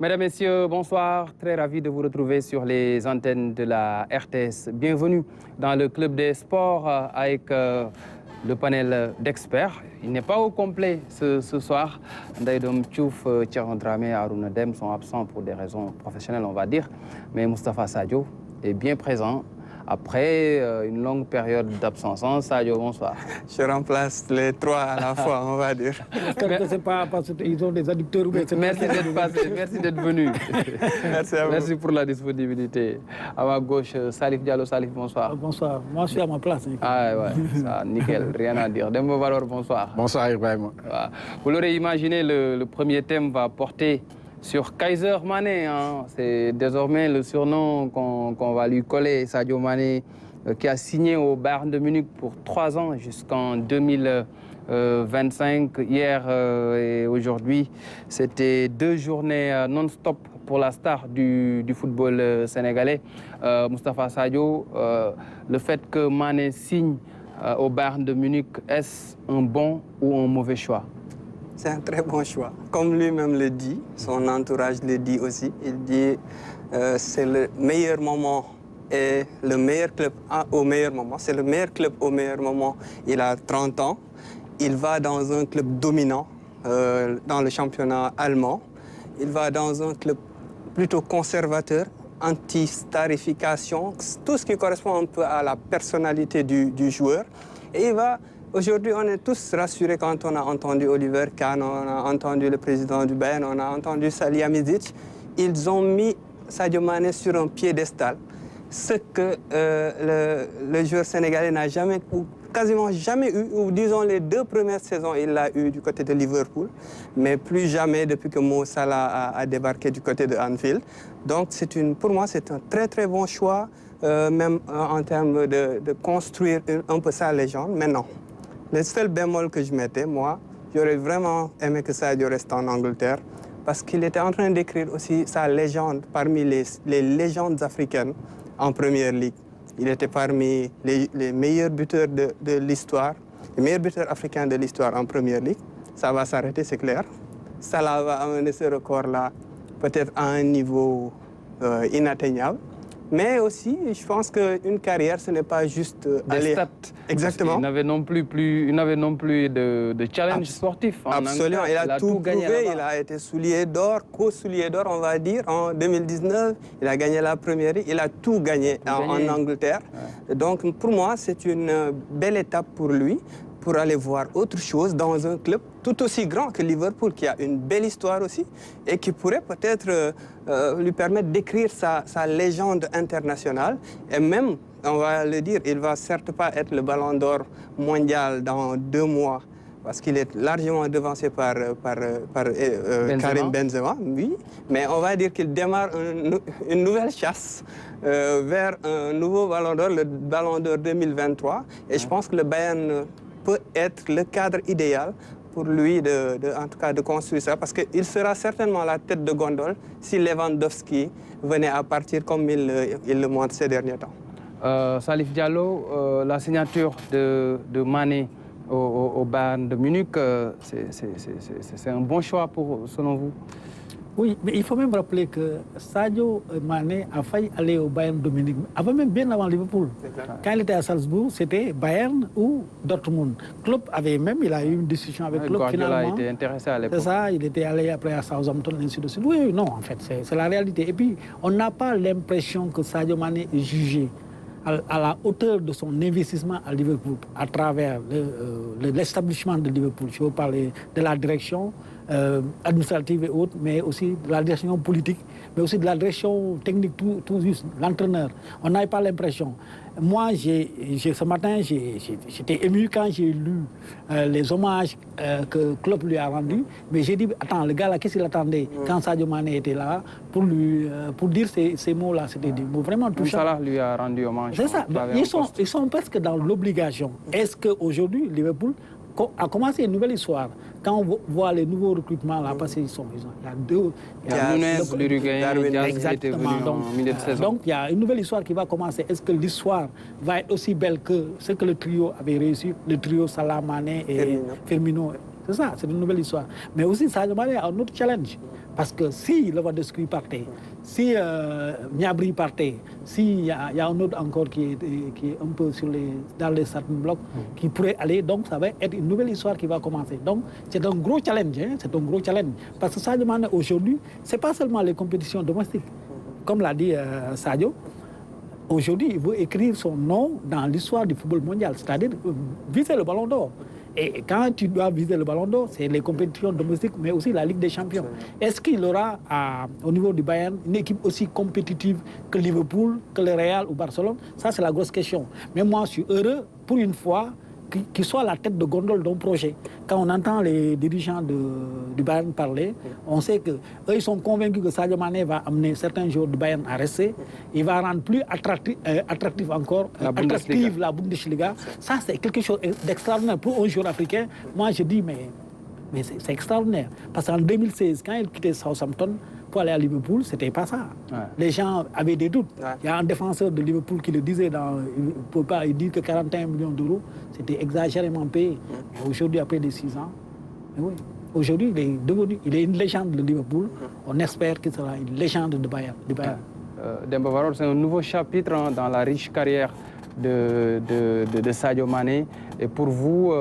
Mesdames, Messieurs, bonsoir. Très ravi de vous retrouver sur les antennes de la RTS. Bienvenue dans le Club des Sports avec le panel d'experts. Il n'est pas au complet ce soir. Ndaïdom Tchouf, Thierry Dramé et Aruna Dem sont absents pour des raisons professionnelles, on va dire. Mais Moustapha Sadio est bien présent. Après une longue période d'absence. Sadio, bonsoir. Je remplace les trois à la fois, on va dire. C'est pas parce qu'ils ont des adducteurs. Merci d'être passé, merci d'être venu. Merci à vous. Merci pour la disponibilité. À ma gauche, Salif Diallo. Salif, bonsoir. Bonsoir. Moi, je suis à ma place. Ah ouais, ça, nickel, rien à dire. Dembo Valor, bonsoir. Bonsoir, Ibrahim. Vous l'aurez imaginé, le premier thème va porter sur Kaiser Mané, hein. C'est désormais le surnom qu'on va lui coller. Sadio Mané, qui a signé au Bayern de Munich pour 3 ans jusqu'en 2025. Hier et aujourd'hui, c'était 2 journées non-stop pour la star du football sénégalais. Moustapha Sadio, le fait que Mané signe au Bayern de Munich, est-ce un bon ou un mauvais choix? C'est un très bon choix. Comme lui-même le dit, son entourage le dit aussi. Il dit c'est le meilleur moment et le meilleur club au meilleur moment. C'est le meilleur club au meilleur moment. Il a 30 ans. Il va dans un club dominant dans le championnat allemand. Il va dans un club plutôt conservateur, anti-starification, tout ce qui correspond un peu à la personnalité du joueur. Et il va... Aujourd'hui, on est tous rassurés quand on a entendu Oliver Kahn, on a entendu le président du Bayern, on a entendu Salihamidzic. Ils ont mis Sadio Mané sur un piédestal, ce que le joueur sénégalais n'a jamais, ou quasiment jamais eu, ou disons les 2 premières saisons, il l'a eu du côté de Liverpool, mais plus jamais depuis que Mo Salah a débarqué du côté de Anfield. Donc pour moi, c'est un très très bon choix, même en termes de construire un peu sa légende. Mais non. Le seul bémol que je mettais, moi, j'aurais vraiment aimé que Sadio reste en Angleterre parce qu'il était en train d'écrire aussi sa légende parmi les légendes africaines en Première Ligue. Il était parmi les meilleurs buteurs de l'histoire, les meilleurs buteurs africains de l'histoire en Première Ligue. Ça va s'arrêter, c'est clair. Salah va amener ce record-là peut-être à un niveau inatteignable. Mais aussi, je pense qu'une carrière, ce n'est pas juste aller... Stats. Exactement. Il n'avait non plus de challenge sportif. Absolument, il a tout prouvé. Il a été soulier d'or, co-soulier d'or, on va dire, en 2019. Il a gagné la première ligue. Il a tout gagné en Angleterre. Ouais. Donc, pour moi, c'est une belle étape pour lui, pour aller voir autre chose dans un club tout aussi grand que Liverpool, qui a une belle histoire aussi, et qui pourrait peut-être lui permettre d'écrire sa légende internationale. Et même, on va le dire, il ne va certes pas être le ballon d'or mondial dans 2 mois, parce qu'il est largement devancé par Karim Benzema, oui. Mais on va dire qu'il démarre une nouvelle chasse vers un nouveau ballon d'or, le ballon d'or 2023. Et je pense que le Bayern peut être le cadre idéal pour lui, en tout cas, de construire ça, parce qu'il sera certainement la tête de gondole si Lewandowski venait à partir comme il le montre ces derniers temps. Salif Diallo, la signature de Mané au Bayern de Munich, c'est un bon choix selon vous? Oui, mais il faut même rappeler que Sadio Mané a failli aller au Bayern de Munich, même bien avant Liverpool. Quand il était à Salzbourg, c'était Bayern ou Dortmund. Klopp il a eu une discussion avec Klopp finalement. Il était intéressé à l'époque. C'est ça, il était allé après à Southampton, ainsi de suite. Oui, non, en fait, c'est la réalité. Et puis, on n'a pas l'impression que Sadio Mané est jugé à la hauteur de son investissement à Liverpool, à travers l'établissement de Liverpool. Je veux parler de la direction administrative et autres, mais aussi de la direction politique, mais aussi de la direction technique, tout juste, l'entraîneur. On n'avait pas l'impression. Moi, ce matin, j'étais ému quand j'ai lu les hommages que Klopp lui a rendus, mais j'ai dit, attends, le gars là, qu'est-ce qu'il attendait quand Sadio Mané était là pour dire ces mots-là? C'était des mots vraiment touchants. Salah lui a rendu hommage. C'est ça. Ils sont presque dans l'obligation. Est-ce qu'aujourd'hui, Liverpool a commencé une nouvelle histoire? Quand on voit les nouveaux recrutements là, parce qu'il y a 2... Il y a Nunes, l'Uruguayen, exactement. Donc il y a une nouvelle histoire qui va commencer. Est-ce que l'histoire va être aussi belle que ce que le trio avait réussi, le trio Salah, Mané et Firmino C'est ça, c'est une nouvelle histoire. Mais aussi, Sadio Mané a un autre challenge. Parce que si Lewandowski partait, si Gnabry partait, s'il y a un autre encore qui est un peu dans les starting blocks, qui pourrait aller, donc ça va être une nouvelle histoire qui va commencer. Donc c'est un gros challenge, hein, c'est un gros challenge. Parce que Sadio Mané aujourd'hui, ce n'est pas seulement les compétitions domestiques. Comme l'a dit Sadio, aujourd'hui il veut écrire son nom dans l'histoire du football mondial, c'est-à-dire viser le ballon d'or. Et quand tu dois viser le ballon d'or, c'est les compétitions domestiques, mais aussi la Ligue des Champions. Est-ce qu'il aura, au niveau du Bayern, une équipe aussi compétitive que Liverpool, que le Real ou Barcelone? Ça, c'est la grosse question. Mais moi, je suis heureux, pour une fois, qu'il soit à la tête de gondole d'un projet. Quand on entend les dirigeants du Bayern parler, on sait qu'eux, ils sont convaincus que Sadio Mané va amener certains joueurs du Bayern à rester. Il va rendre plus attractif encore, attractive la Bundesliga. Ça, c'est quelque chose d'extraordinaire pour un joueur africain. Moi, je dis, mais c'est extraordinaire. Parce qu'en 2016, quand il quittait Southampton pour aller à Liverpool, c'était pas ça. Ouais. Les gens avaient des doutes. Ouais. Il y a un défenseur de Liverpool qui le disait, il dit que 41 millions d'euros, c'était exagérément payé. Aujourd'hui, après les 6 ans, oui, aujourd'hui, il est une légende de Liverpool. On espère qu'il sera une légende de Bayern. Demba Baror, c'est un nouveau chapitre dans la riche carrière de Sadio Mané. Et pour vous,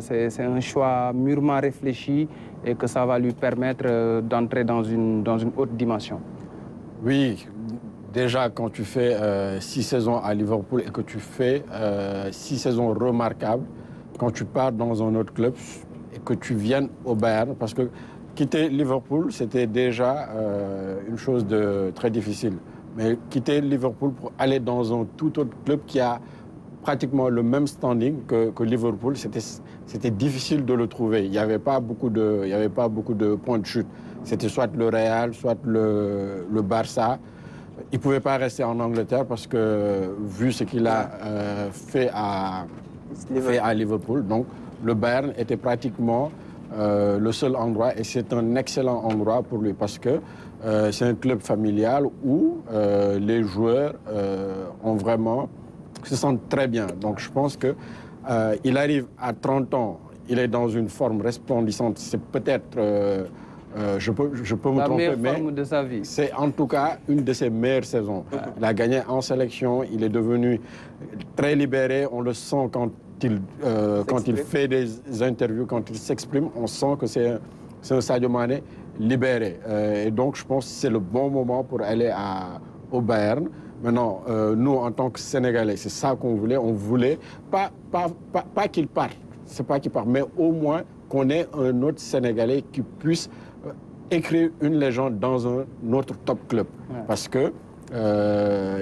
c'est un choix mûrement réfléchi et que ça va lui permettre d'entrer dans une haute dimension. Oui, déjà quand tu fais 6 saisons à Liverpool et que tu fais 6 saisons remarquables, quand tu pars dans un autre club et que tu viennes au Bayern, parce que quitter Liverpool, c'était déjà une chose de très difficile. Mais quitter Liverpool pour aller dans un tout autre club qui a pratiquement le même standing que Liverpool, c'était difficile de le trouver. Il n'y avait pas beaucoup de points de chute. C'était soit le Real, soit le Barça. Il ne pouvait pas rester en Angleterre parce que, vu ce qu'il a fait à Liverpool, donc le Bayern était pratiquement le seul endroit, et c'est un excellent endroit pour lui parce que c'est un club familial où les joueurs se sentent très bien. Donc je pense qu'il arrive à 30 ans, il est dans une forme resplendissante. C'est peut-être, je peux me tromper, mais forme de sa vie. C'est en tout cas une de ses meilleures saisons. Il a gagné en sélection, il est devenu très libéré, on le sent quand il fait des interviews, quand il s'exprime, on sent que c'est un Sadio Mané libéré. Et donc, je pense que c'est le bon moment pour aller au Bayern. Maintenant, nous, en tant que Sénégalais, c'est ça qu'on voulait. On voulait pas qu'il parte, c'est pas qu'il parte, mais au moins qu'on ait un autre Sénégalais qui puisse écrire une légende dans un autre top club. Ouais. Parce que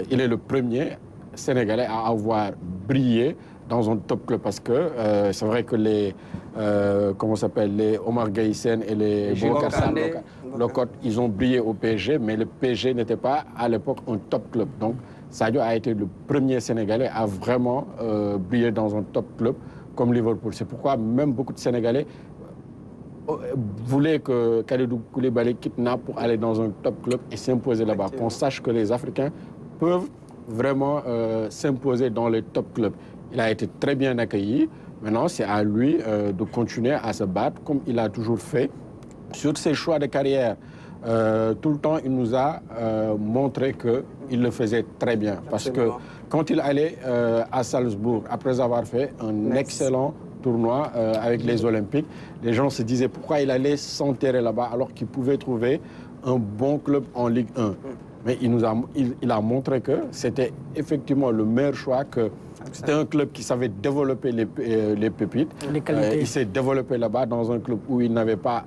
il est le premier Sénégalais à avoir brillé dans un top club, parce que c'est vrai que les Omar Gueye et les Boubacar Sarr Locotte, ils ont brillé au PSG, mais le PSG n'était pas à l'époque un top club. Donc Sadio a été le premier Sénégalais à vraiment briller dans un top club comme Liverpool. C'est pourquoi même beaucoup de Sénégalais voulaient que Kalidou Koulibaly quitte Naples pour aller dans un top club et s'imposer là-bas. Qu'on sache que les Africains peuvent vraiment s'imposer dans les top clubs. Il a été très bien accueilli. Maintenant, c'est à lui de continuer à se battre comme il a toujours fait sur ses choix de carrière. Tout le temps, il nous a montré qu'il le faisait très bien. Parce que quand il allait à Salzbourg, après avoir fait un excellent tournoi avec les Olympiques, les gens se disaient pourquoi il allait s'enterrer là-bas alors qu'il pouvait trouver un bon club en Ligue 1. Mais il a montré que c'était effectivement le meilleur choix, que c'était un club qui savait développer les pépites. Il s'est développé là-bas dans un club où il n'avait pas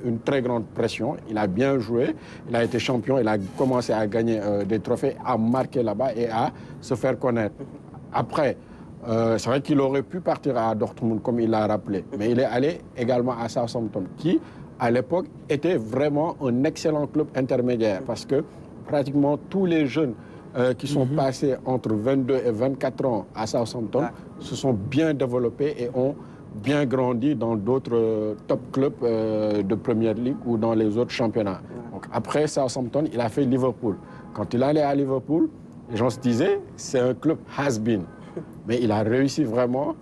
une très grande pression. Il a bien joué, il a été champion, il a commencé à gagner des trophées, à marquer là-bas et à se faire connaître. Après, c'est vrai qu'il aurait pu partir à Dortmund, comme il l'a rappelé, mais il est allé également à Southampton, qui, à l'époque, était vraiment un excellent club intermédiaire, parce que pratiquement tous les jeunes qui sont passés entre 22 et 24 ans à Southampton se sont bien développés et ont bien grandi dans d'autres top clubs de Premier League ou dans les autres championnats. Donc, après Southampton, il a fait Liverpool. Quand il allait à Liverpool, les gens se disaient c'est un club has-been. Mais il a réussi vraiment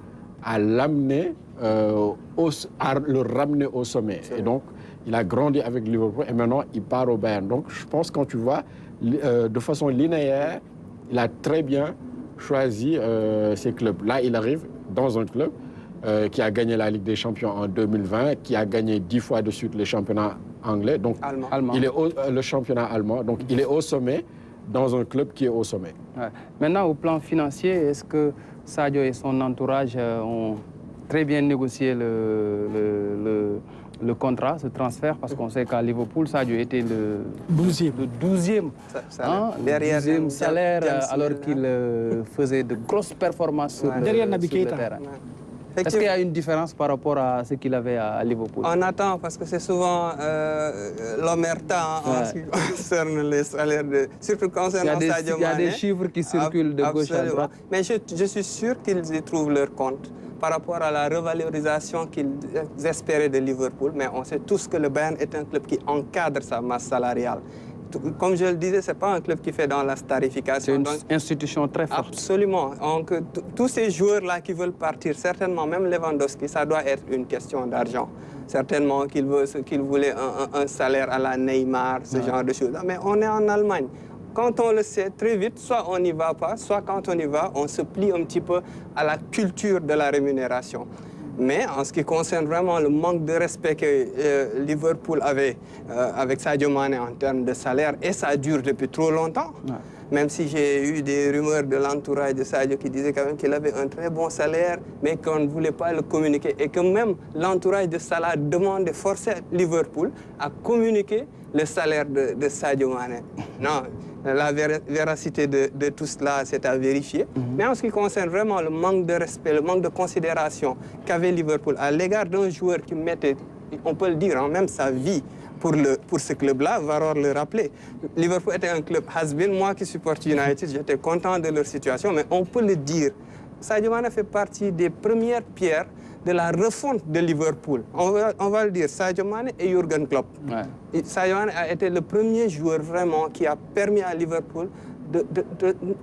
à l'amener, à le ramener au sommet. Et donc, il a grandi avec Liverpool et maintenant, il part au Bayern. Donc, je pense que quand tu vois, de façon linéaire, il a très bien choisi ses clubs. Là, il arrive dans un club qui a gagné la Ligue des Champions en 2020, qui a gagné 10 fois de suite les championnats anglais. Donc, allemand. Il est le championnat allemand. Donc, il est au sommet dans un club qui est au sommet. Ouais. Maintenant, au plan financier, est-ce que Sadio et son entourage ont très bien négocié le contrat, ce transfert, parce qu'on sait qu'à Liverpool, Sadio était le 12e salaire alors qu'il faisait de grosses performances sur le terrain. Est-ce qu'il y a une différence par rapport à ce qu'il avait à Liverpool? On attend parce que c'est souvent l'omerta en ce qui concerne les salaires, surtout concernant Sadio Mané. Il y a des chiffres qui circulent de gauche à droite. Mais je suis sûr qu'ils y trouvent leur compte par rapport à la revalorisation qu'ils espéraient de Liverpool. Mais on sait tous que le Bayern est un club qui encadre sa masse salariale. Comme je le disais, ce n'est pas un club qui fait dans la starification. C'est une institution très forte. Absolument. Donc, tous ces joueurs-là qui veulent partir, certainement, même Lewandowski, ça doit être une question d'argent. Certainement qu'il voulait un salaire à la Neymar, ce genre de choses. Mais on est en Allemagne. Quand on le sait très vite, soit on n'y va pas, soit quand on y va, on se plie un petit peu à la culture de la rémunération. Mais en ce qui concerne vraiment le manque de respect que Liverpool avait avec Sadio Mané en termes de salaire, et ça dure depuis trop longtemps, même si j'ai eu des rumeurs de l'entourage de Sadio qui disaient quand même qu'il avait un très bon salaire, mais qu'on ne voulait pas le communiquer, et que même l'entourage de Salah demandait, forçait Liverpool à communiquer le salaire de Sadio Mané. Non, la véracité de tout cela, c'est à vérifier. Mais en ce qui concerne vraiment le manque de respect, le manque de considération qu'avait Liverpool à l'égard d'un joueur qui mettait, on peut le dire, même sa vie pour ce club-là, Varor le rappeler. Liverpool était un club has-been. Moi qui supporte United, j'étais content de leur situation, mais on peut le dire. Sadio Mané fait partie des premières pierres de la refonte de Liverpool. On va le dire, Sadio Mané et Jürgen Klopp. Sadio Mané a été le premier joueur vraiment qui a permis à Liverpool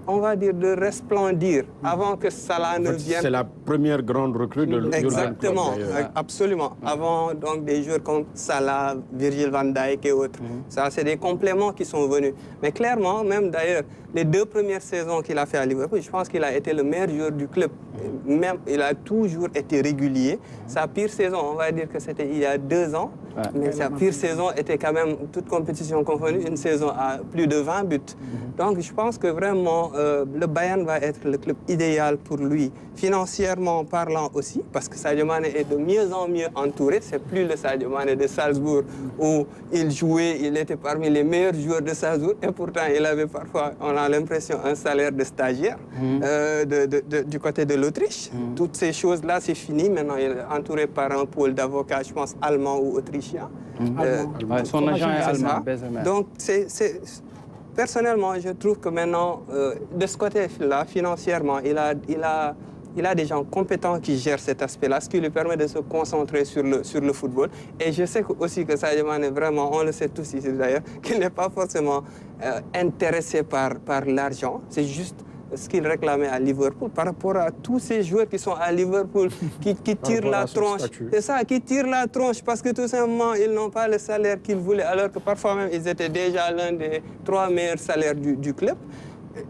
on va dire, de resplendir avant que Salah ne vienne. C'est la première grande recrue de Jürgen Klopp. Exactement, absolument. Avant donc des joueurs comme Salah, Virgil van Dijk et autres. Ça, c'est des compléments qui sont venus. Mais clairement, même d'ailleurs, les 2 premières saisons qu'il a fait à Liverpool, je pense qu'il a été le meilleur joueur du club. Même, il a toujours été régulier. Sa pire saison, on va dire que c'était il y a 2 ans. Mais sa pire saison était quand même, toute compétition confondue, une saison à plus de 20 buts. Donc je pense que vraiment, le Bayern va être le club idéal pour lui, financièrement parlant aussi, parce que Sadio Mané est de mieux en mieux entouré. C'est plus le Sadio Mané de Salzbourg où il jouait, il était parmi les meilleurs joueurs de Salzbourg, et pourtant il avait parfois, on a l'impression, un salaire de stagiaire du côté de l'Autriche. Toutes ces choses-là, c'est fini. Maintenant, il est entouré par un pôle d'avocats, je pense, allemand ou autrichien. Son agent est allemand. Donc, personnellement, je trouve que maintenant, de ce côté-là, financièrement, il a des gens compétents qui gèrent cet aspect-là, ce qui lui permet de se concentrer sur le football. Et je sais aussi que Sadio Mané, vraiment, on le sait tous ici d'ailleurs, qu'il n'est pas forcément intéressé par l'argent. C'est juste ce qu'il réclamait à Liverpool par rapport à tous ces joueurs qui sont à Liverpool, qui tirent la tronche. C'est ça, qui tirent la tronche parce que tout simplement, ils n'ont pas le salaire qu'ils voulaient, alors que parfois même, ils étaient déjà l'un des 3 meilleurs salaires du club.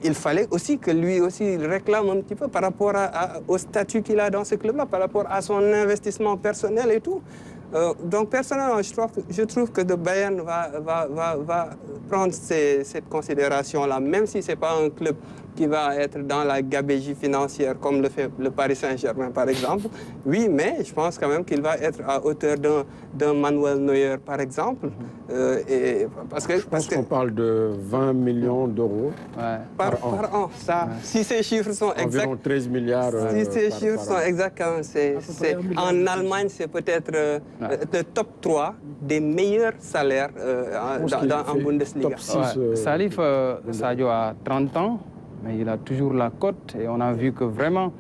Il fallait aussi que lui aussi il réclame un petit peu par rapport au statut qu'il a dans ce club-là, par rapport à son investissement personnel et tout. Donc personnellement, je trouve que le Bayern va prendre cette considération-là, même si ce n'est pas un club qui va être dans la gabegie financière comme le fait le Paris Saint-Germain par exemple. Oui, mais je pense quand même qu'il va être à hauteur d'un Manuel Neuer par exemple. Je pense qu'on parle de 20 millions d'euros par an. Ça, si ces chiffres sont exacts. Environ 13 milliards. Si ces chiffres sont exacts, en Allemagne, c'est peut-être le top 3 des meilleurs salaires en Bundesliga. Salif Sadio a 30 ans. Mais il a toujours la cote et on a vu que vraiment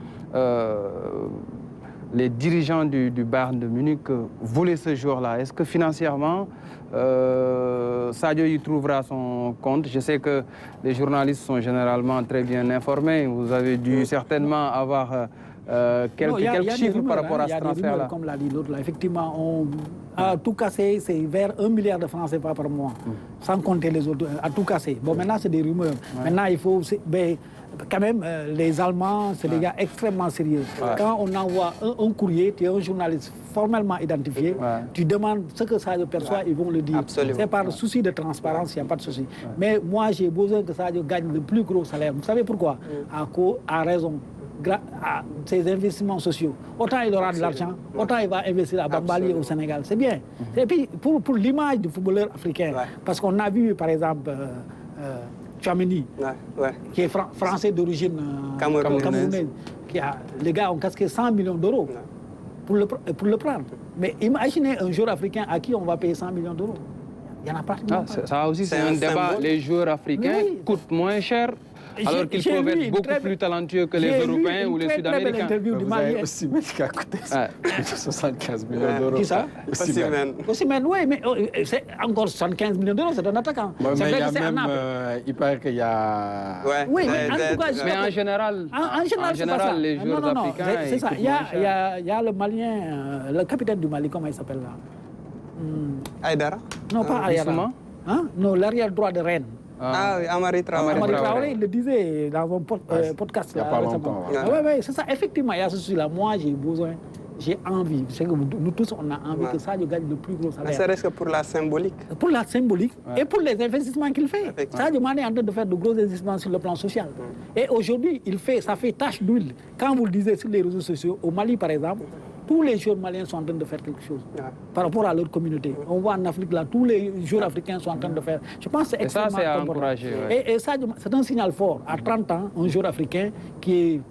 les dirigeants du Bayern de Munich voulaient ce joueur-là. Est-ce que financièrement, Sadio y trouvera son compte? Je sais que les journalistes sont généralement très bien informés. Vous avez dû certainement avoir quelques chiffres par rapport à ce transfert-là. Comme l'a dit l'autre, effectivement, à tout casser, c'est vers 1 milliard de francs CFA par mois, sans compter les autres, à tout casser. Bon, maintenant, c'est des rumeurs. Maintenant, il faut... quand même, les Allemands, c'est des gars extrêmement sérieux. Quand on envoie un courrier, tu es un journaliste formellement identifié, tu demandes ce que Sadio perçoit, ils vont le dire. C'est par souci de transparence, il n'y a pas de souci. Mais moi, j'ai besoin que Sadio gagne le plus gros salaire. Vous savez pourquoi? À raison. À ses investissements sociaux. Autant il aura de l'argent, autant il va investir à Bambali au Sénégal. C'est bien. Et puis, pour l'image du footballeur africain, parce qu'on a vu, par exemple, Tchouaméni, qui est français d'origine camerounaise, les gars ont casqué 100 millions d'euros pour le prendre. Mais imaginez un joueur africain à qui on va payer 100 millions d'euros. Il n'y en a pratiquement pas. Ça aussi, c'est un débat. Les joueurs africains coûtent moins cher, alors qu'ils peuvent être beaucoup plus talentueux que les Européens ou les Sud-Américains. Aussi, mais qui a coûté 75 millions d'euros. Qui ça? Osimhen, oui, mais c'est encore 75 millions d'euros, c'est un attaquant. Mais il y a même, il paraît qu'il y a... Oui, mais en tout cas... Mais en général, les joueurs africains... C'est ça, il y a le Malien, le capitaine du Mali, comment il s'appelle là? Aïdara? Non, pas Aïdara. Non, l'arrière droit de Rennes. Ah oui, Amari Traoré. Amari Traoré, il le disait dans un podcast. Il n'y a pas longtemps. Oui, c'est ça. Effectivement, il y a ce souci-là. Moi, j'ai besoin, j'ai envie. C'est que nous tous, on a envie que Sadio gagne le plus gros salaire. Ça reste que pour la symbolique. Pour la symbolique et pour les investissements qu'il fait. Sadio Mané est en train de faire de gros investissements sur le plan social. Et aujourd'hui, ça fait tache d'huile. Quand vous le disiez sur les réseaux sociaux, au Mali par exemple, tous les joueurs maliens sont en train de faire quelque chose par rapport à leur communauté. On voit en Afrique, là, tous les joueurs africains sont en train de faire. Je pense que c'est extrêmement important. Et ça, c'est un signal fort. À 30 ans, un joueur africain qui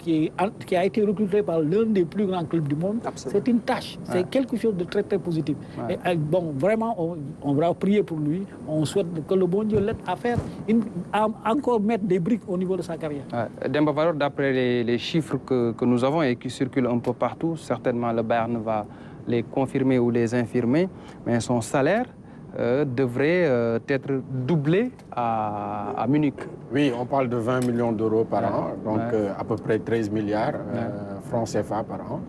a été recruté par l'un des plus grands clubs du monde, c'est une tâche. C'est quelque chose de très, très positif. Et, bon, vraiment, on va prier pour lui. On souhaite que le bon Dieu l'aide à faire, à encore mettre des briques au niveau de sa carrière. Demba Valor, d'après les chiffres que nous avons et qui circulent un peu partout, certainement le Bayern va les confirmer ou les infirmer, mais son salaire devrait être doublé à Munich. Oui, on parle de 20 millions d'euros par an, donc à peu près 13 milliards francs CFA par an.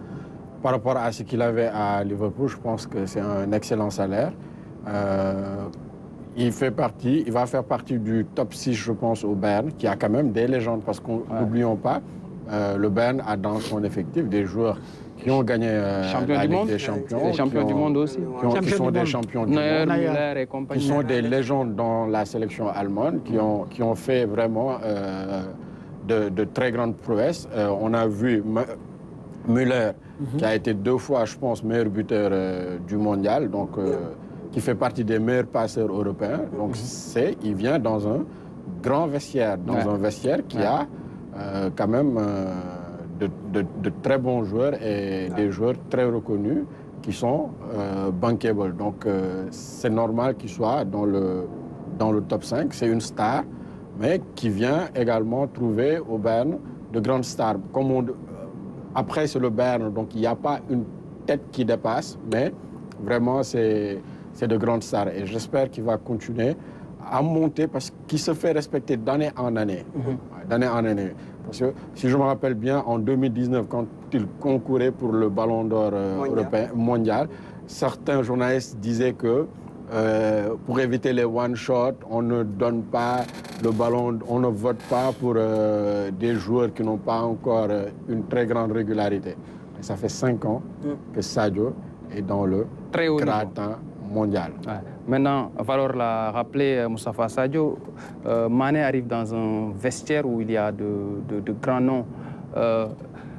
Par rapport à ce qu'il avait à Liverpool, je pense que c'est un excellent salaire. Il va faire partie du top 6, je pense, au Bayern, qui a quand même des légendes, parce qu'on n'oublions pas, le Bayern a dans son effectif des joueurs qui ont gagné la Ligue des Champions. Les champions du monde aussi. Qui sont des champions du monde. Neuer et compagnie. Qui sont des légendes dans la sélection allemande, qui ont fait vraiment de très grandes prouesses. On a vu Müller, qui a été 2 fois, je pense, meilleur buteur du mondial, donc qui fait partie des meilleurs passeurs européens. Donc il vient dans un grand vestiaire, un vestiaire qui a quand même de très bons joueurs et des joueurs très reconnus qui sont bankable. Donc c'est normal qu'il soit dans le top 5. C'est une star, mais qui vient également trouver au Bayern de grandes stars. Après, c'est le Bayern, donc il n'y a pas une tête qui dépasse, mais vraiment, c'est de grandes stars. Et j'espère qu'il va continuer à monter parce qu'il se fait respecter d'année en année. D'année en année. Parce que, si je me rappelle bien, en 2019, quand il concourait pour le Ballon d'Or mondial, certains journalistes disaient que pour éviter les one-shots, on ne donne pas le ballon, on ne vote pas pour des joueurs qui n'ont pas encore une très grande régularité. Et ça fait 5 ans que Sadio est dans le gratin mondial. Maintenant, Valor l'a rappelé, Moustapha Sadio, Mané arrive dans un vestiaire où il y a de grands noms.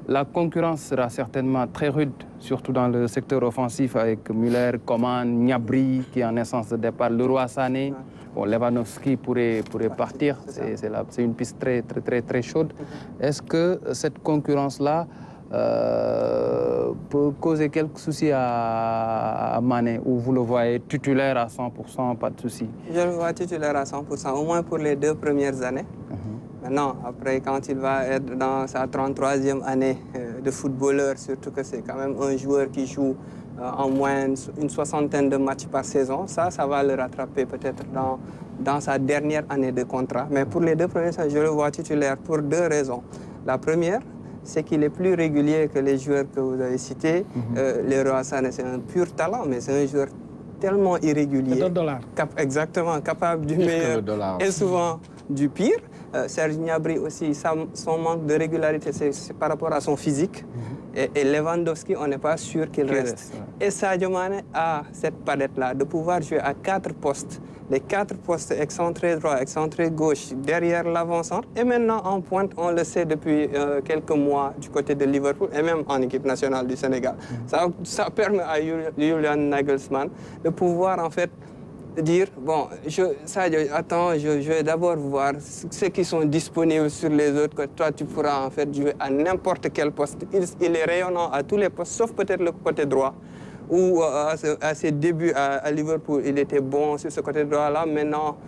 La concurrence sera certainement très rude, surtout dans le secteur offensif avec Müller, Coman, Gnabry qui est en essence de départ, Leroy Sané. Bon, Lewandowski pourrait partir, c'est une piste très chaude. Est-ce que cette concurrence-là peut causer quelques soucis à Mané, ou vous le voyez titulaire à 100%, pas de soucis? Je le vois titulaire à 100%, au moins pour les 2 premières années. Maintenant, après, quand il va être dans sa 33e année de footballeur, surtout que c'est quand même un joueur qui joue en moyenne une 60aine de matchs par saison, ça va le rattraper peut-être dans sa dernière année de contrat. Mais pour les 2 premières années, je le vois titulaire pour 2 raisons. La première, c'est qu'il est plus régulier que les joueurs que vous avez cités. Leroy Sané, c'est un pur talent, mais c'est un joueur tellement irrégulier. $. Exactement, capable du meilleur et souvent du pire. Serge Gnabry aussi, son manque de régularité, c'est par rapport à son physique. Et Lewandowski, on n'est pas sûr qu'il reste. Et Sadio Mané a cette palette-là de pouvoir jouer à 4 postes. Les 4 postes excentrés droit, excentré gauche, derrière l'avant-centre. Et maintenant, en pointe, on le sait depuis quelques mois du côté de Liverpool et même en équipe nationale du Sénégal. Ça permet à Julian Nagelsmann de pouvoir en fait dire, bon, Sadio, attends, je vais d'abord voir ceux qui sont disponibles sur les autres, que toi tu pourras en fait jouer à n'importe quel poste. Il est rayonnant à tous les postes, sauf peut-être le côté droit, où à ses débuts à Liverpool, il était bon sur ce côté droit-là. Maintenant,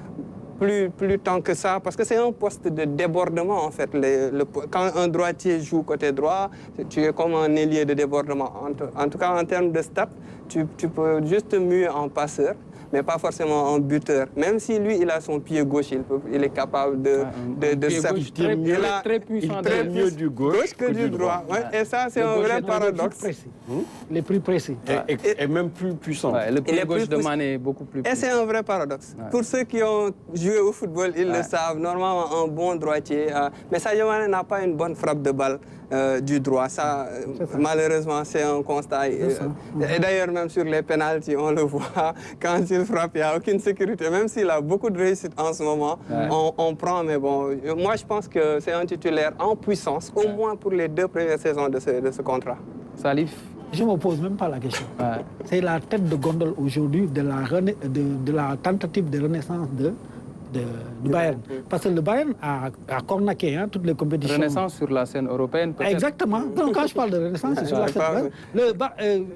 plus tant que ça, parce que c'est un poste de débordement en fait. Quand un droitier joue côté droit, tu es comme un ailier de débordement. En tout cas, en termes de stats, tu peux juste mieux en passeur, mais pas forcément en buteur. Même si lui, il a son pied gauche, il est capable de très puissant. Il est mieux du gauche que du droit. Ouais. Et ça, c'est un vrai paradoxe. Les plus précis. Et même plus puissant. Le pied gauche de Mané est beaucoup plus puissant. Et c'est un vrai paradoxe. Pour ceux qui ont joué au football, ils le savent. Normalement, un bon droitier. Mais Sadio Mané n'a pas une bonne frappe de balle du droit. Ça, malheureusement, c'est un constat. Et d'ailleurs, même sur les pénaltys, on le voit. Quand il frappe, il n'y a aucune sécurité. Même s'il a beaucoup de réussite en ce moment, on prend. Mais bon, moi, je pense que c'est un titulaire en puissance, au moins pour les 2 premières saisons de ce contrat. Salif? Je ne me pose même pas la question. C'est la tête de gondole aujourd'hui de la tentative de renaissance du Bayern. Parce que le Bayern a cornaqué toutes les compétitions. Renaissance sur la scène européenne, peut-être. Exactement. Donc, quand je parle de renaissance, c'est sur la scène européenne.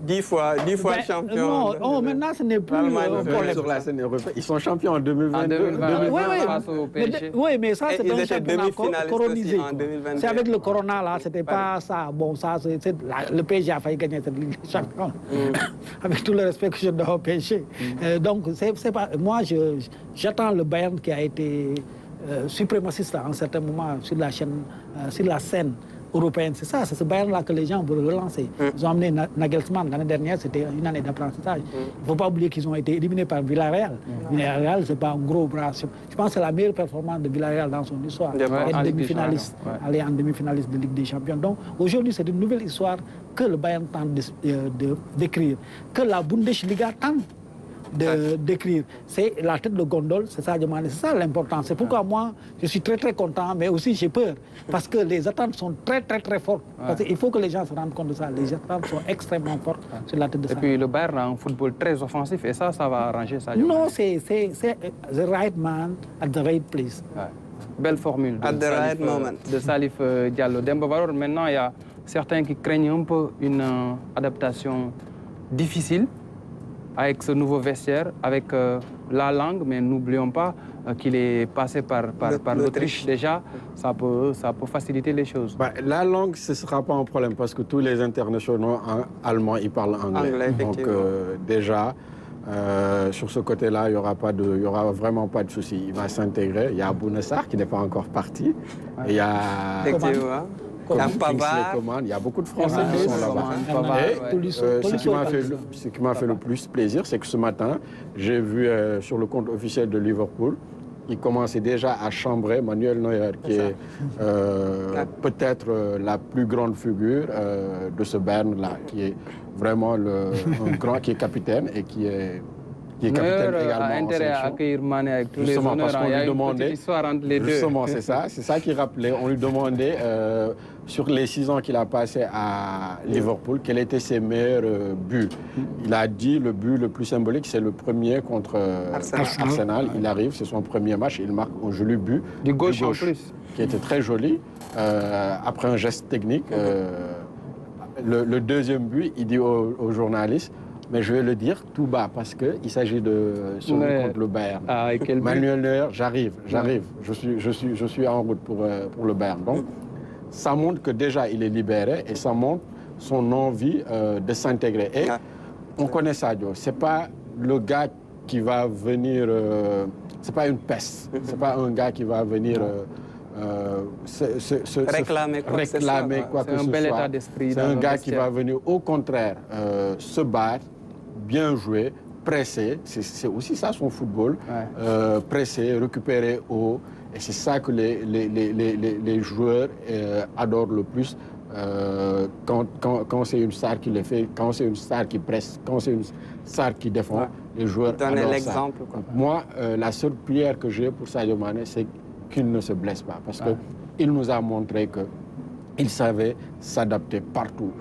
10 fois champion. Non, maintenant, ce n'est plus un problème. Sur la scène européenne. Ils sont champions en 2022. Face au PSG. Oui, mais ça, c'est un championnat coronisé. C'est avec le corona, là, c'était pas ça. Bon, ça, le PSG a failli gagner cette Ligue des Champions. Avec tout le respect que je dois au PSG. Donc, c'est pas... Moi, j'attends le Bayern qui a été suprémaciste à un certain moment sur la scène européenne. C'est ça, c'est ce Bayern-là que les gens veulent relancer. Ils ont amené Nagelsmann l'année dernière, c'était une année d'apprentissage. Il ne faut pas oublier qu'ils ont été éliminés par Villarreal. Villarreal, ce n'est pas un gros bras. Je pense que c'est la meilleure performance de Villarreal dans son histoire. Aller en demi-finaliste de Ligue des Champions. Donc aujourd'hui, c'est une nouvelle histoire que le Bayern tente d'écrire, que la Bundesliga tente d'écrire. C'est la tête de gondole, c'est ça, c'est ça l'important. C'est pourquoi moi, je suis très très content, mais aussi j'ai peur, parce que les attentes sont très très très fortes. Parce qu'il faut que les gens se rendent compte de ça. Les attentes sont extrêmement fortes sur la tête de ça. Et puis le Bayern a un football très offensif, et ça va arranger ça. Non, c'est the right man at the right place. Belle formule de Salif Diallo. Demba Valor, maintenant, il y a certains qui craignent un peu une adaptation difficile avec ce nouveau vestiaire, avec la langue, mais n'oublions pas qu'il est passé par l'Autriche déjà. Ça peut faciliter les choses. La langue, ce ne sera pas un problème parce que tous les internationaux allemands, ils parlent anglais. Donc déjà, sur ce côté-là, il n'y aura vraiment pas de souci. Il va s'intégrer. Il y a Bouna Sarr qui n'est pas encore parti. Et il y a... Il y a beaucoup de Français qui sont là-bas. Ce qui m'a fait le plus plaisir, c'est que ce matin, j'ai vu sur le compte officiel de Liverpool, il commençait déjà à chambrer Manuel Neuer, qui est peut-être la plus grande figure de ce Bayern-là, qui est vraiment un grand, qui est capitaine et qui est capitaine également a intérêt à accueillir Mané avec tous les honneurs. Parce qu'on lui demandait, histoire entre les deux. Justement, c'est ça qu'il rappelait. On lui demandait, sur les 6 ans qu'il a passé à Liverpool, quels étaient ses meilleurs buts. Il a dit le but le plus symbolique, c'est le premier contre Arsenal. Il arrive, c'est son premier match, il marque un joli but. Du gauche en plus. Qui était très joli. Après un geste technique, le deuxième but, il dit aux journalistes, mais je vais le dire tout bas parce qu'il s'agit de celui contre le Bayern. Manuel Neuer, j'arrive. Je suis en route pour le Bayern. Donc, ça montre que déjà, il est libéré et ça montre son envie de s'intégrer. Et on connaît Sadio. C'est pas le gars qui va venir... c'est pas une peste. C'est pas un gars qui va venir réclamer quoi que ce soit. C'est un bel état d'esprit. C'est un gars qui va venir au contraire se battre, bien jouer, presser. C'est aussi ça son football. Presser, récupérer haut. Et c'est ça que les joueurs adorent le plus. Quand c'est une star qui le fait, quand c'est une star qui presse, quand c'est une star qui défend, les joueurs adorent l'exemple. Moi, la seule prière que j'ai pour Sadio Mané, c'est qu'il ne se blesse pas. Parce qu'il nous a montré qu'il savait s'adapter partout.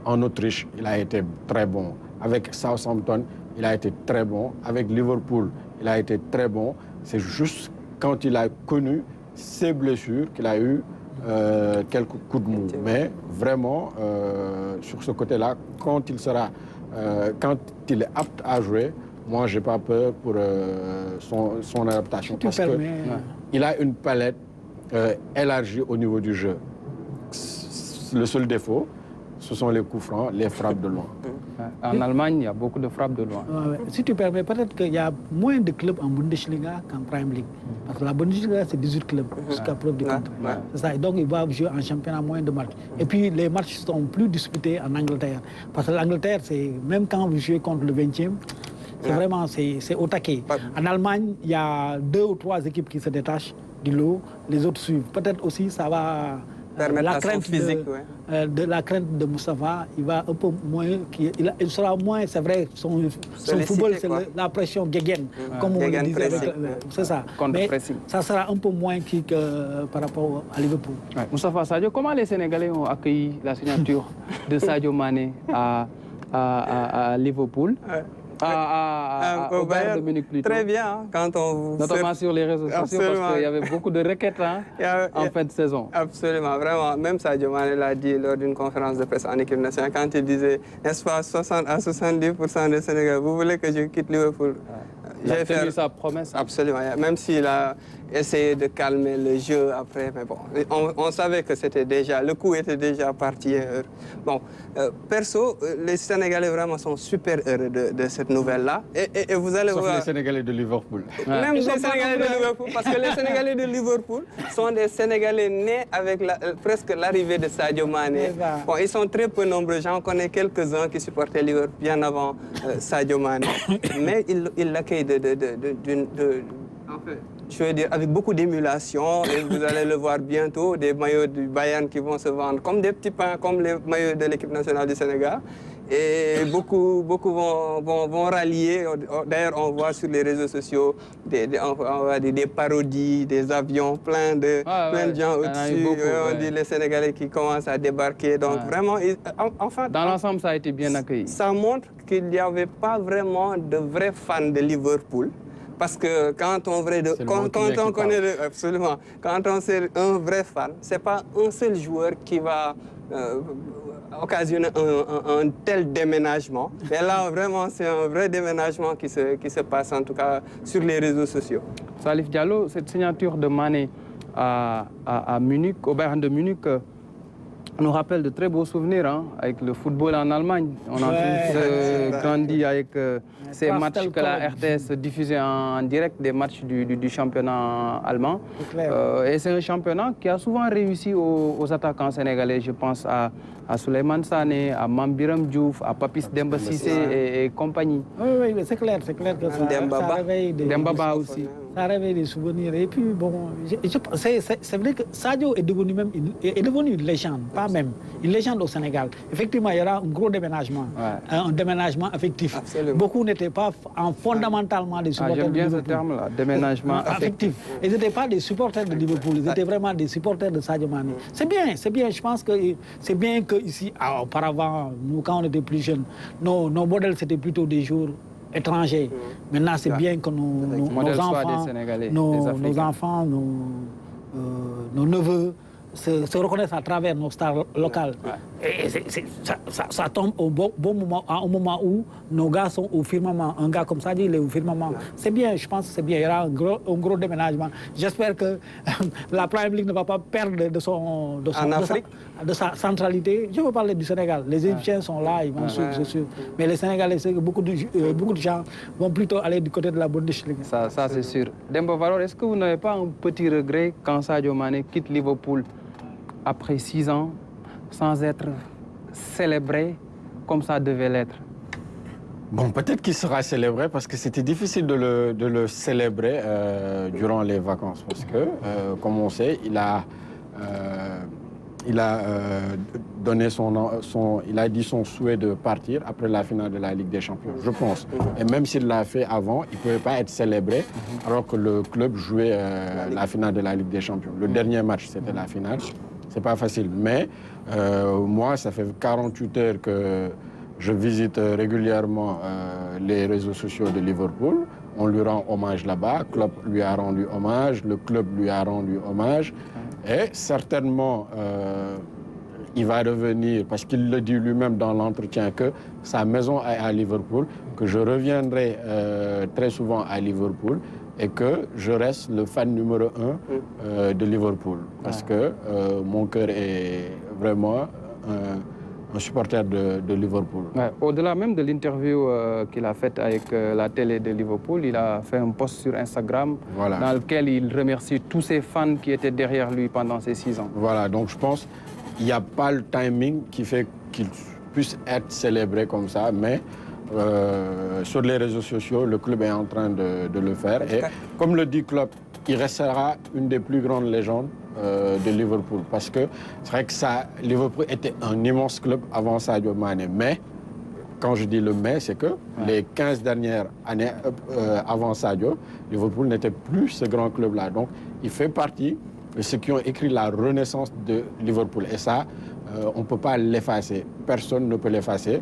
En Autriche, il a été très bon. Avec Southampton, il a été très bon. Avec Liverpool, il a été très bon. C'est juste quand il a connu ses blessures qu'il a eu quelques coups de mou. Mais vraiment, sur ce côté-là, quand il est apte à jouer, moi, je n'ai pas peur pour son adaptation. Parce qu'il a une palette élargie au niveau du jeu. Le seul défaut, ce sont les coups francs, les frappes de loin. En Allemagne, il y a beaucoup de frappes de loin. Si tu permets, peut-être qu'il y a moins de clubs en Bundesliga qu'en Prime League. Parce que la Bundesliga, c'est 18 clubs, jusqu'à preuve du contraire. C'est ça. Et donc, ils doivent jouer en championnat moins de matchs. Et puis, les matchs sont plus disputés en Angleterre. Parce que l'Angleterre, c'est même quand vous jouez contre le 20e, c'est vraiment c'est au taquet. En Allemagne, il y a 2 ou 3 équipes qui se détachent du lot, les autres suivent. Peut-être aussi, ça va... la crainte physique, la crainte de Moustapha, il va un peu moins, il sera moins, c'est vrai, son football, c'est la pression Guéguen, comme on le disait, c'est ça. Mais ça sera un peu moins que par rapport à Liverpool. Moustapha Sadio, comment les Sénégalais ont accueilli la signature de Sadio Mané à Liverpool? Au Bayern de Munich plutôt. Très bien, quand on... Notamment sur les réseaux sociaux, parce qu'il y avait beaucoup de requêtes en fin de saison. Absolument, vraiment. Même Sadio Mané l'a dit lors d'une conférence de presse en équipe nationale, quand il disait, n'est-ce pas, 60 à 70% des Sénégalais, vous voulez que je quitte Liverpool? Il a tenu sa promesse. Absolument, même s'il a essayé de calmer le jeu après, mais bon, on savait que c'était déjà, le coup était déjà parti. Bon, perso, les Sénégalais vraiment sont super heureux de cette nouvelle-là. Et vous allez voir... les Sénégalais de Liverpool. Même les Sénégalais de Liverpool, parce que les Sénégalais de Liverpool sont des Sénégalais nés avec presque l'arrivée de Sadio Mané. Bon, ils sont très peu nombreux, j'en connais quelques-uns qui supportaient Liverpool bien avant Sadio Mané. Mais ils l'accueillent en fait, je veux dire, avec beaucoup d'émulation, et vous allez le voir bientôt, des maillots du Bayern qui vont se vendre comme des petits pains, comme les maillots de l'équipe nationale du Sénégal. Et beaucoup vont rallier. D'ailleurs, on voit sur les réseaux sociaux des parodies, des avions plein de gens au-dessus. On dit les Sénégalais qui commencent à débarquer. Donc vraiment, enfin... Dans l'ensemble, ça a été bien accueilli. Ça montre qu'il n'y avait pas vraiment de vrais fans de Liverpool. Parce que quand on connaît absolument, quand on est un vrai fan, c'est pas un seul joueur qui va occasionner un tel déménagement. Et là, vraiment, c'est un vrai déménagement qui se passe, en tout cas, sur les réseaux sociaux. Salif Diallo, cette signature de Mané à Munich, au Bayern de Munich, nous rappelle de très beaux souvenirs avec le football en Allemagne. On a tous grandi avec ces matchs que la RTS diffusait en direct, des matchs du championnat allemand. Et c'est un championnat qui a souvent réussi aux attaquants sénégalais. Je pense à Souleymane Sané, à Mambiram Diouf, à Papis Demba Cissé et compagnie. Oui, c'est clair que ça réveille Dembaba aussi. Ça réveille des souvenirs. Et puis, bon, c'est vrai que Sadio est devenu une légende, pas même, une légende au Sénégal. Effectivement, il y aura un gros déménagement, un déménagement affectif. Absolument. Beaucoup n'étaient pas fondamentalement des supporters de Liverpool. J'aime bien ce terme-là, déménagement affectif. Ils n'étaient pas des supporters de Liverpool, ils étaient vraiment des supporters de Sadio Mané. C'est bien, je pense que c'est bien qu'ici, auparavant, nous, quand on était plus jeunes, nos modèles, c'était plutôt des joueurs étrangers. Maintenant, c'est bien que nos enfants, nos neveux se reconnaissent à travers nos stars locales. Et ça tombe au bon moment, à un moment où nos gars sont au firmament. Un gars comme ça, il est au firmament. C'est bien, je pense que c'est bien. Il y aura un gros déménagement. J'espère que la Premier League ne va pas perdre de sa centralité. Je veux parler du Sénégal. Les Égyptiens sont là, ils vont suivre, c'est sûr. Mais les Sénégalais, c'est que beaucoup de gens vont plutôt aller du côté de la Bundesliga. Ça c'est sûr. Demba Valor, est-ce que vous n'avez pas un petit regret quand Sadio Mané quitte Liverpool après 6 ans sans être célébré comme ça devait l'être? Bon, peut-être qu'il sera célébré parce que c'était difficile de le célébrer durant les vacances. Parce que, comme on sait, il a donné il a dit son souhait de partir après la finale de la Ligue des Champions, je pense. Et même s'il l'a fait avant, il ne pouvait pas être célébré alors que le club jouait la finale de la Ligue des Champions. Le dernier match, c'était la finale. C'est pas facile. Mais moi, ça fait 48 heures que je visite régulièrement les réseaux sociaux de Liverpool. On lui rend hommage là-bas. Klopp lui a rendu hommage. Le club lui a rendu hommage. Et certainement, il va revenir, parce qu'il le dit lui-même dans l'entretien, que sa maison est à Liverpool, que je reviendrai très souvent à Liverpool et que je reste le fan numéro 1 de Liverpool. Parce que mon cœur est vraiment un supporter de Liverpool. Ouais, au-delà même de l'interview qu'il a faite avec la télé de Liverpool, il a fait un post sur Instagram dans lequel il remercie tous ses fans qui étaient derrière lui pendant ces 6 ans. Voilà, donc je pense qu'il n'y a pas le timing qui fait qu'il puisse être célébré comme ça, mais sur les réseaux sociaux, le club est en train de le faire. Et comme le dit Klopp, il restera une des plus grandes légendes de Liverpool. Parce que c'est vrai que Liverpool était un immense club avant Sadio Mané. Mais, quand je dis le mais, c'est que les 15 dernières années avant Sadio, Liverpool n'était plus ce grand club-là. Donc, il fait partie de ceux qui ont écrit la renaissance de Liverpool. Et ça, on ne peut pas l'effacer. Personne ne peut l'effacer.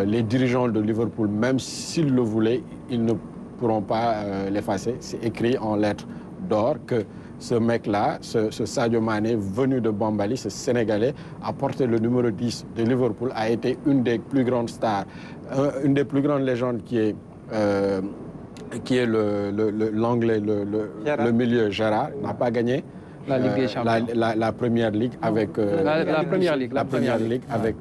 Les dirigeants de Liverpool, même s'ils le voulaient, ils ne pourront pas l'effacer. C'est écrit en lettres d'or que ce mec-là, ce Sadio Mané, venu de Bambali, ce Sénégalais, a porté le numéro 10 de Liverpool, a été une des plus grandes stars, une des plus grandes légendes qui est l'anglais, le milieu Gérard, n'a pas gagné la Ligue des Champions. La Première Ligue avec la Première Ligue avec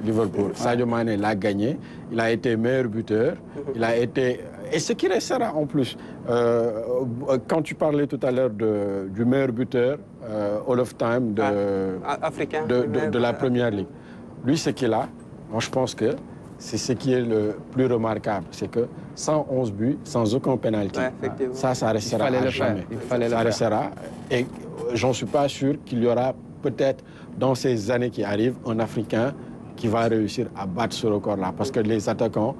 Liverpool. Sadio Mané l'a gagné. Il a été meilleur buteur. Il a été et ce qui restera en plus. Quand tu parlais tout à l'heure du meilleur buteur All of Time de la Première Ligue, lui ce qu'il a, moi je pense que c'est ce qui est le plus remarquable, c'est que 111 buts sans aucun penalty. Ça restera à jamais. Ça restera. Et j'en suis pas sûr qu'il y aura peut-être dans ces années qui arrivent un Africain qui va réussir à battre ce record-là. Parce que les attaquants,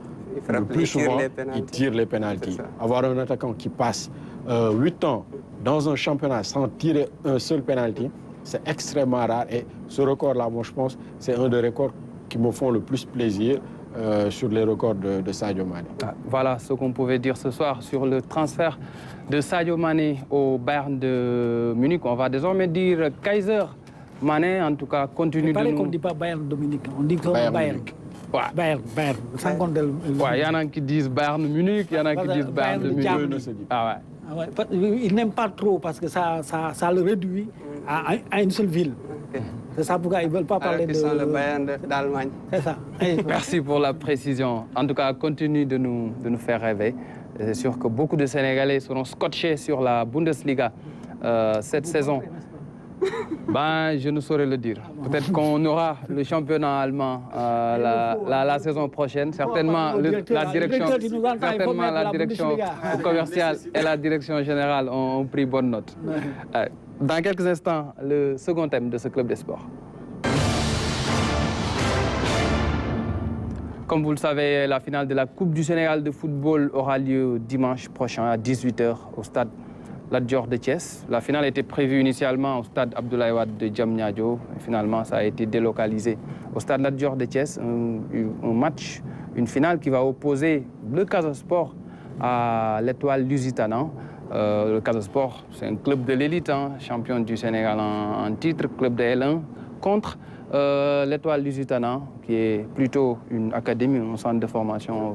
le plus souvent, ils tirent les pénaltys. Avoir un attaquant qui passe 8 ans dans un championnat sans tirer un seul pénalty, c'est extrêmement rare. Et ce record-là, moi, je pense, c'est un des records qui me font le plus plaisir sur les records de Sadio Mané. Voilà ce qu'on pouvait dire ce soir sur le transfert de Sadio Mané au Bayern de Munich. On va désormais dire Kaiser Mané, en tout cas, continue de nous... qu'on ne dit pas Bayern Dominique, on dit que Bayern. Bayern. Sans compter il y en a qui disent Bayern Munich, il y en a qui disent Bayern de Munich. Ils n'aiment pas trop parce que ça le réduit à une seule ville. C'est ça pourquoi ils ne veulent pas parler de... le Bayern d'Allemagne. C'est ça. Merci pour la précision. En tout cas, continue de nous faire rêver. C'est sûr que beaucoup de Sénégalais seront scotchés sur la Bundesliga cette saison. Je ne saurais le dire. Peut-être qu'on aura le championnat allemand la saison prochaine. Certainement, la direction commerciale et la direction générale ont pris bonne note. Dans quelques instants, le second thème de ce club des sports. Comme vous le savez, la finale de la Coupe du Sénégal de football aura lieu dimanche prochain à 18h au stade Lat Dior de Thiès. La finale était prévue initialement au stade Abdoulaye Wade de Diamniadio. Finalement, ça a été délocalisé au stade Lat Dior de Thiès. Un match, une finale qui va opposer le Casa Sport à l'Étoile Lusitana. Le Casa Sport, c'est un club de l'élite, champion du Sénégal en titre, club de L1, contre L'Étoile Lusitana, qui est plutôt une académie, un centre de formation,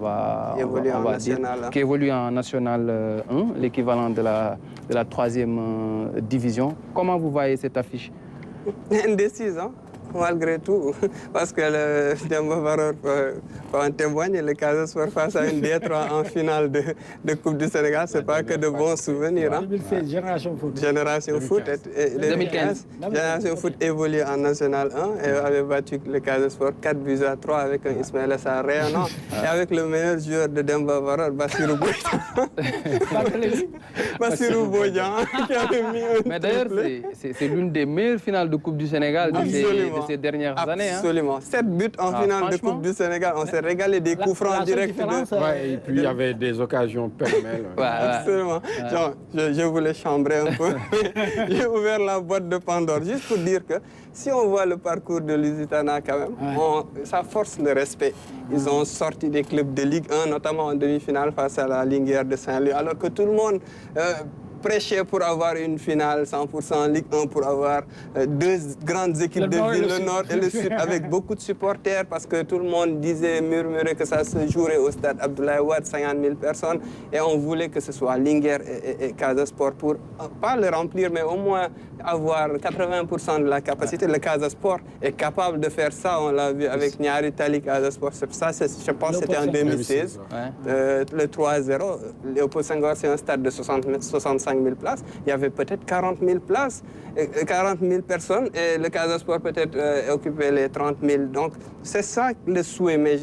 qui évolue en National 1, l'équivalent de la 3e division. Comment vous voyez cette affiche? Indécise, hein, malgré tout, parce que le Demba Varor peut en témoigner, le Casa Sport face à une D3 en finale de Coupe du Sénégal, c'est pas que de bons souvenirs. Hein. 2016, Génération Foot. Génération Foot, 2015. Génération Foot évolue en National 1 et avait battu le Casa Sport 4-3 avec un Ismaël Sarr rayonnant et avec le meilleur joueur de Demba Varor, Bassirou Bodian, qui avait mis un Mais d'ailleurs, c'est l'une des meilleures finales de Coupe du Sénégal de ces dernières années. Absolument. 7 buts en finale de Coupe du Sénégal. On s'est régalé des coups francs directs. Et puis il y avait des occasions pêle-mêle. Absolument. Genre, je voulais chambrer un peu. J'ai ouvert la boîte de Pandore juste pour dire que si on voit le parcours de Lusitana quand même, ça force le respect. Ils ont sorti des clubs de Ligue 1, notamment en demi-finale face à la Linguère de Saint-Louis, alors que tout le monde prêchait pour avoir une finale 100% Ligue 1, pour avoir deux grandes équipes de ville, le Nord et le Sud, avec beaucoup de supporters, parce que tout le monde murmurait que ça se jouerait au stade Abdoulaye Wade, 50 000 personnes, et on voulait que ce soit Linguère et Casa Sport pour, pas le remplir, mais au moins avoir 80% de la capacité. Le Casa Sport est capable de faire ça, on l'a vu avec Niari Tali Casa Sport. Ça, je pense que c'était en 2016. Le 3-0, Léopold Senghor, c'est un stade de 65 000 places. Il y avait peut-être 40 000 places, 40 000 personnes, et le Casa Sport peut-être occupait les 30 000. Donc, c'est ça le souhait. Mais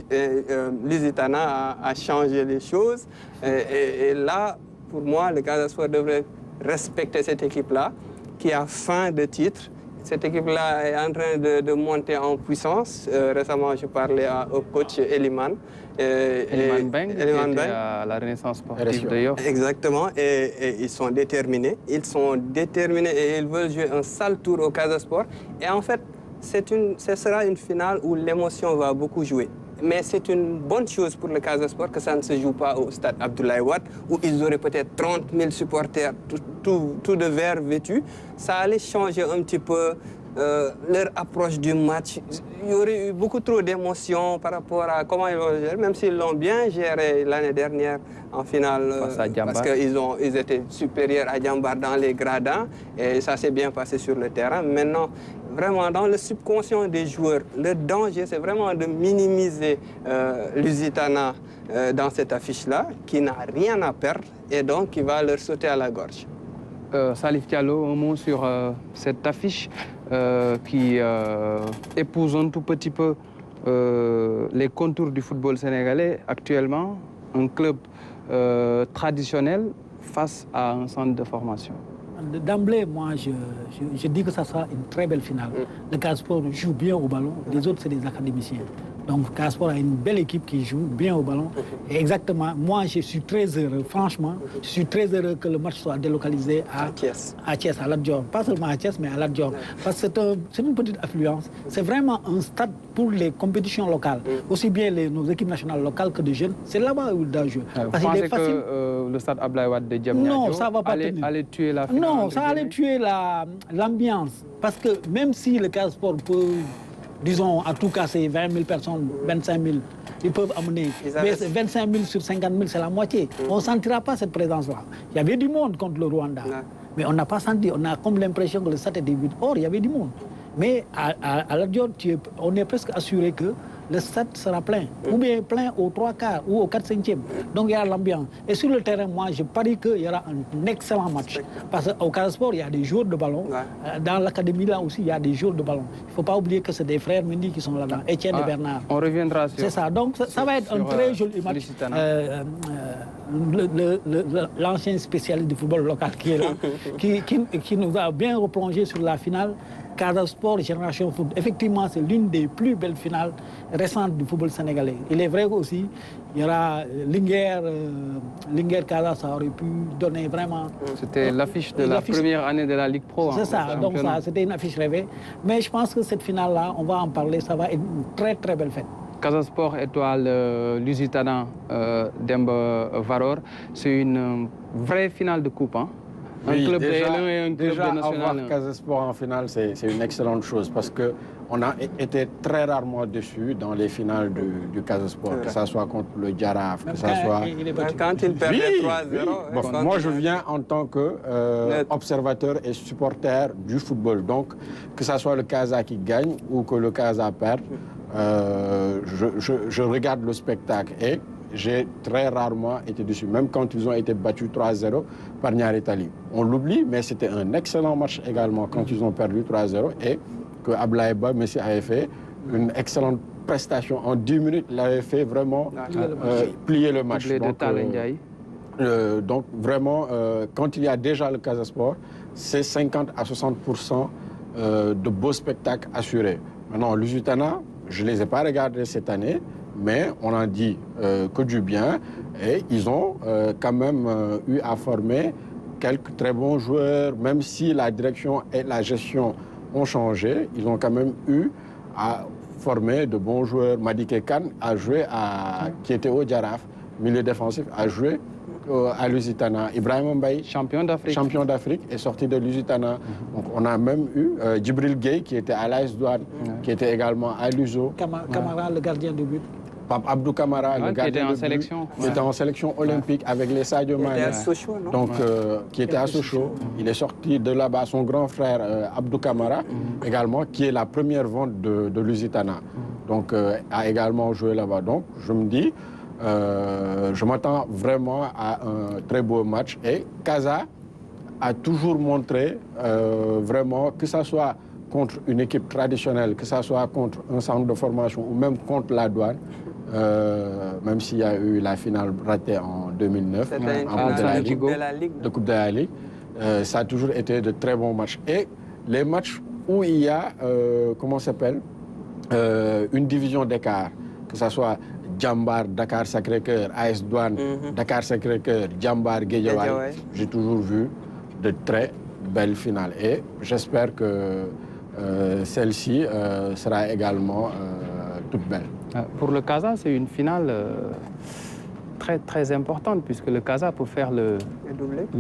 Lusitana a changé les choses. Et là, pour moi, le Casa Sport devrait respecter cette équipe-là, qui a faim de titres. Cette équipe-là est en train de monter en puissance. Récemment, je parlais au coach Eliman. Eliman Beng, qui était à la Renaissance sportive d'ailleurs. Exactement, et ils sont déterminés. Ils sont déterminés et ils veulent jouer un sale tour au Casa Sport. Et en fait, ce sera une finale où l'émotion va beaucoup jouer. Mais c'est une bonne chose pour le Casa Sport que ça ne se joue pas au stade Abdoulaye Wade, où ils auraient peut-être 30 000 supporters, tout de vert vêtus. Ça allait changer un petit peu leur approche du match. Il y aurait eu beaucoup trop d'émotions par rapport à comment ils l'ont géré, même s'ils l'ont bien géré l'année dernière en finale, parce qu'ils étaient supérieurs à Djambar dans les gradins, et ça s'est bien passé sur le terrain. Maintenant, vraiment, dans le subconscient des joueurs, le danger, c'est vraiment de minimiser Lusitana dans cette affiche-là, qui n'a rien à perdre, et donc qui va leur sauter à la gorge. Salif Diallo, un mot sur cette affiche qui épouse un tout petit peu les contours du football sénégalais actuellement, un club traditionnel face à un centre de formation. D'emblée, moi, je dis que ça sera une très belle finale. Le Casa Sport joue bien au ballon, les autres, c'est des académiciens. Donc, Casa Sport a une belle équipe qui joue bien au ballon. Et exactement, moi, je suis très heureux, franchement, je suis très heureux que le match soit délocalisé à Thiès, à Lat Dior. Pas seulement à Thiès, mais à Lat Dior. Parce que c'est une petite affluence. C'est vraiment un stade pour les compétitions locales. Aussi bien nos équipes nationales locales que de jeunes. C'est là-bas où ils doivent jouer. Vous pensez que le stade Abdoulaye Wade de Diamniadio allait tuer la finale? Non, ça allait tuer l'ambiance. Parce que même si le Casa Sport peut, disons, à tout casser 20 000 personnes, 25 000, ils peuvent amener. Mais 25 000 sur 50 000, c'est la moitié. On ne sentira pas cette présence-là. Il y avait du monde contre le Rwanda. Mais on n'a pas senti, on a comme l'impression que le stade était vide. Or, il y avait du monde. Mais à la Dior, on est presque assuré que le stade sera plein, ou bien plein aux 3/4 ou aux 4/5. Donc il y a l'ambiance. Et sur le terrain, moi, je parie qu'il y aura un excellent match. Parce qu'au Casa Sport, il y a des joueurs de ballon. Dans l'académie, là aussi, il y a des joueurs de ballon. Il ne faut pas oublier que c'est des frères Mendy qui sont là-dedans, Etienne et Bernard. On reviendra sur c'est ça. Donc ça va être un très joli match. L'ancien spécialiste du football local qui est là, qui nous a bien replongé sur la finale. Casa Sport, Génération Foot. Effectivement, c'est l'une des plus belles finales récentes du football sénégalais. Il est vrai aussi, il y aura Linguère Casa, ça aurait pu donner vraiment... C'était l'affiche de la première année de la Ligue Pro. C'est ça, donc c'était une affiche rêvée. Mais je pense que cette finale-là, on va en parler, ça va être une très très belle fête. Casa Sport, Étoile Lusitana, Demba Varor, c'est une vraie finale de coupe. Hein? Un club déjà, de L1 et un club déjà de National 1. avoir Casa Sport en finale, c'est une excellente chose parce qu'on a été très rarement déçus dans les finales du Casa Sport, que ce soit contre le Jaraaf, que ce soit... Quand il perdait 3-0... Bon, moi, je viens en tant qu'observateur et supporter du football. Donc, que ce soit le Casa qui gagne ou que le Casa perde, je regarde le spectacle et j'ai très rarement été déçu, même quand ils ont été battus 3-0 par Niary Tally. On l'oublie, mais c'était un excellent match également quand ils ont perdu 3-0 et que Ablaye Ba, Messi avait fait une excellente prestation. En 10 minutes, il avait fait vraiment plier le match. Donc vraiment, quand il y a déjà le Casa Sport, c'est 50 à 60% de beaux spectacles assurés. Maintenant, Lusitana, je ne les ai pas regardés cette année, mais on en dit que du bien. Et ils ont quand même eu à former quelques très bons joueurs, même si la direction et la gestion ont changé, ils ont quand même eu à former de bons joueurs. Madické Kane a joué qui était au Jaraaf, milieu défensif, a joué à Lusitana. Ibrahima Mbaye, champion d'Afrique, est sorti de Lusitana. Donc on a même eu Djibril Gueye qui était à l'AS Douanes, qui était également à l'USO. Camara, le gardien de but. Pape Abdou Camara, le gardien de but, qui était en sélection olympique avec les Sadio Mané. Donc, qui était à Sochaux. Il est sorti de là-bas. Son grand frère Abdou Camara, également, qui est la première vente de Lusitana. Donc, a également joué là-bas. Donc, je me dis, je m'attends vraiment à un très beau match. Et Casa a toujours montré vraiment que ça soit contre une équipe traditionnelle, que ça soit contre un centre de formation ou même contre la Douane, même s'il y a eu la finale ratée en 2009 en Coupe de la Ligue, ça a toujours été de très bons matchs. Et les matchs où il y a, une division d'écart, que ce soit Djambar, Dakar Sacré-Cœur, AS Douane, Dakar Sacré-Cœur, Djambar, Guédiawaye, j'ai toujours vu de très belles finales. Et j'espère que celle-ci sera également toute belle. Pour le Casa, c'est une finale très, très importante, puisque le Casa, pour faire le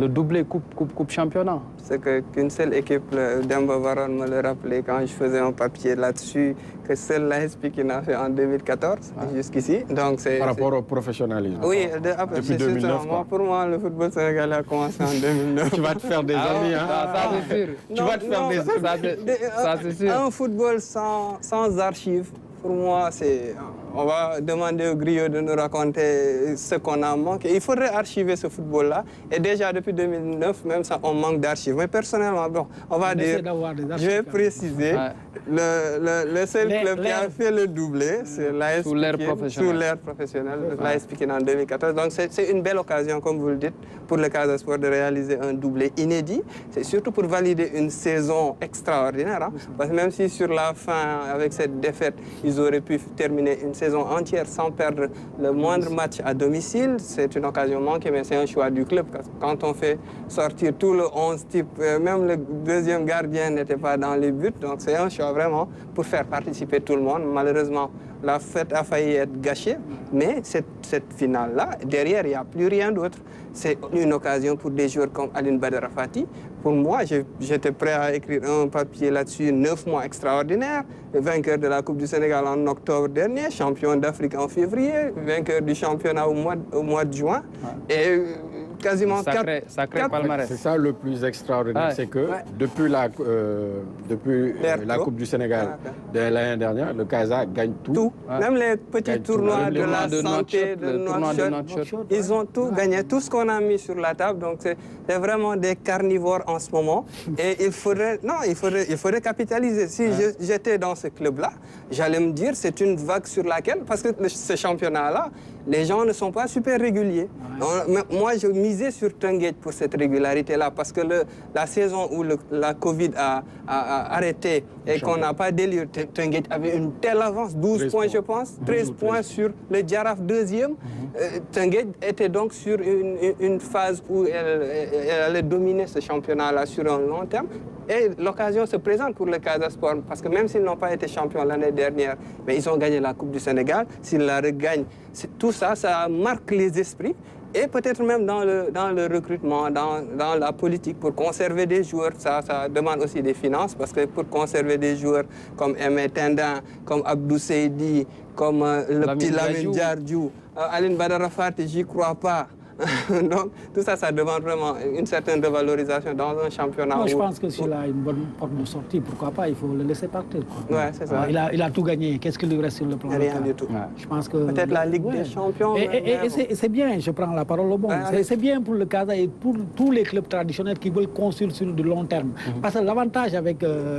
doublé coupe championnat. C'est qu'une seule équipe, Demba Baron me le rappelait quand je faisais un papier là-dessus, que seule l'AS Pikine a fait en 2014, jusqu'ici. Par rapport au professionnalisme. Oui, depuis 2009. Pour moi, le football sénégalais a commencé en 2009. Tu vas te faire des amis, hein? Ça, c'est sûr. Tu vas te faire des amis. Ça, c'est sûr. Un football sans archives, pour moi, on va demander aux griots de nous raconter ce qu'on a manqué. Il faudrait archiver ce football-là. Et déjà, depuis 2009, même ça, on manque d'archives. Mais personnellement, bon, on va dire, je vais préciser, le seul club qui a fait le doublé, c'est l'AS sous l'ère professionnelle, l'AS Pikine en 2014. Donc, c'est une belle occasion, comme vous le dites, pour le Casa Sport de réaliser un doublé inédit. C'est surtout pour valider une saison extraordinaire. Hein, parce que même si sur la fin, avec cette défaite, ils auraient pu terminer une saison entière sans perdre le moindre match à domicile, c'est une occasion manquée, mais c'est un choix du club. Quand on fait sortir tout le 11 type, même le deuxième gardien n'était pas dans les buts, donc c'est un choix vraiment pour faire participer tout le monde. Malheureusement, la fête a failli être gâchée, mais cette finale-là, derrière, il n'y a plus rien d'autre. C'est une occasion pour des joueurs comme Aline Badara Fati. Pour moi, j'étais prêt à écrire un papier là-dessus, 9 mois extraordinaires, vainqueur de la Coupe du Sénégal en octobre dernier, champion d'Afrique en février, vainqueur du championnat au mois de juin. Et quasiment sacré palmarès. C'est ça le plus extraordinaire, c'est que depuis la Coupe du Sénégal de l'année dernière, le Casa gagne tout. Même les petits tournois de la santé, de Nouakchott, ils ont tout gagné, tout ce qu'on a mis sur la table. Donc c'est vraiment des carnivores en ce moment. Et il faudrait capitaliser. Si j'étais dans ce club-là, j'allais me dire c'est une vague sur laquelle, parce que ce championnat-là, les gens ne sont pas super réguliers. Moi, je misais sur Teungueth pour cette régularité-là, parce que la saison où la Covid a arrêté et qu'on n'a pas délire, Teungueth avait une telle avance, 12 points, je pense, 13 points sur le Jaraaf deuxième. Teungueth était donc sur une phase où elle allait dominer ce championnat-là sur un long terme. Et l'occasion se présente pour le Casa Sport, parce que même s'ils n'ont pas été champions l'année dernière, mais ils ont gagné la Coupe du Sénégal. S'ils la regagnent, tout ça, ça marque les esprits. Et peut-être même dans le recrutement, dans la politique, pour conserver des joueurs, ça demande aussi des finances, parce que pour conserver des joueurs comme Aimé Tendin, comme Abdou Seydi, comme le petit Lamine Diardiou, Aline Badara Fati, j'y crois pas. Donc, tout ça, ça demande vraiment une certaine revalorisation dans un championnat. Moi, je pense que s'il a une bonne porte de sortie, pourquoi pas, il faut le laisser partir. Oui, c'est ça. Il a tout gagné. Qu'est-ce qui lui reste sur le plan? Rien du tout. Ouais. Je pense que peut-être la Ligue des Champions. Et c'est bien, je prends la parole au bon. C'est bien pour le Casa et pour tous les clubs traditionnels qui veulent construire sur du long terme. Parce que l'avantage avec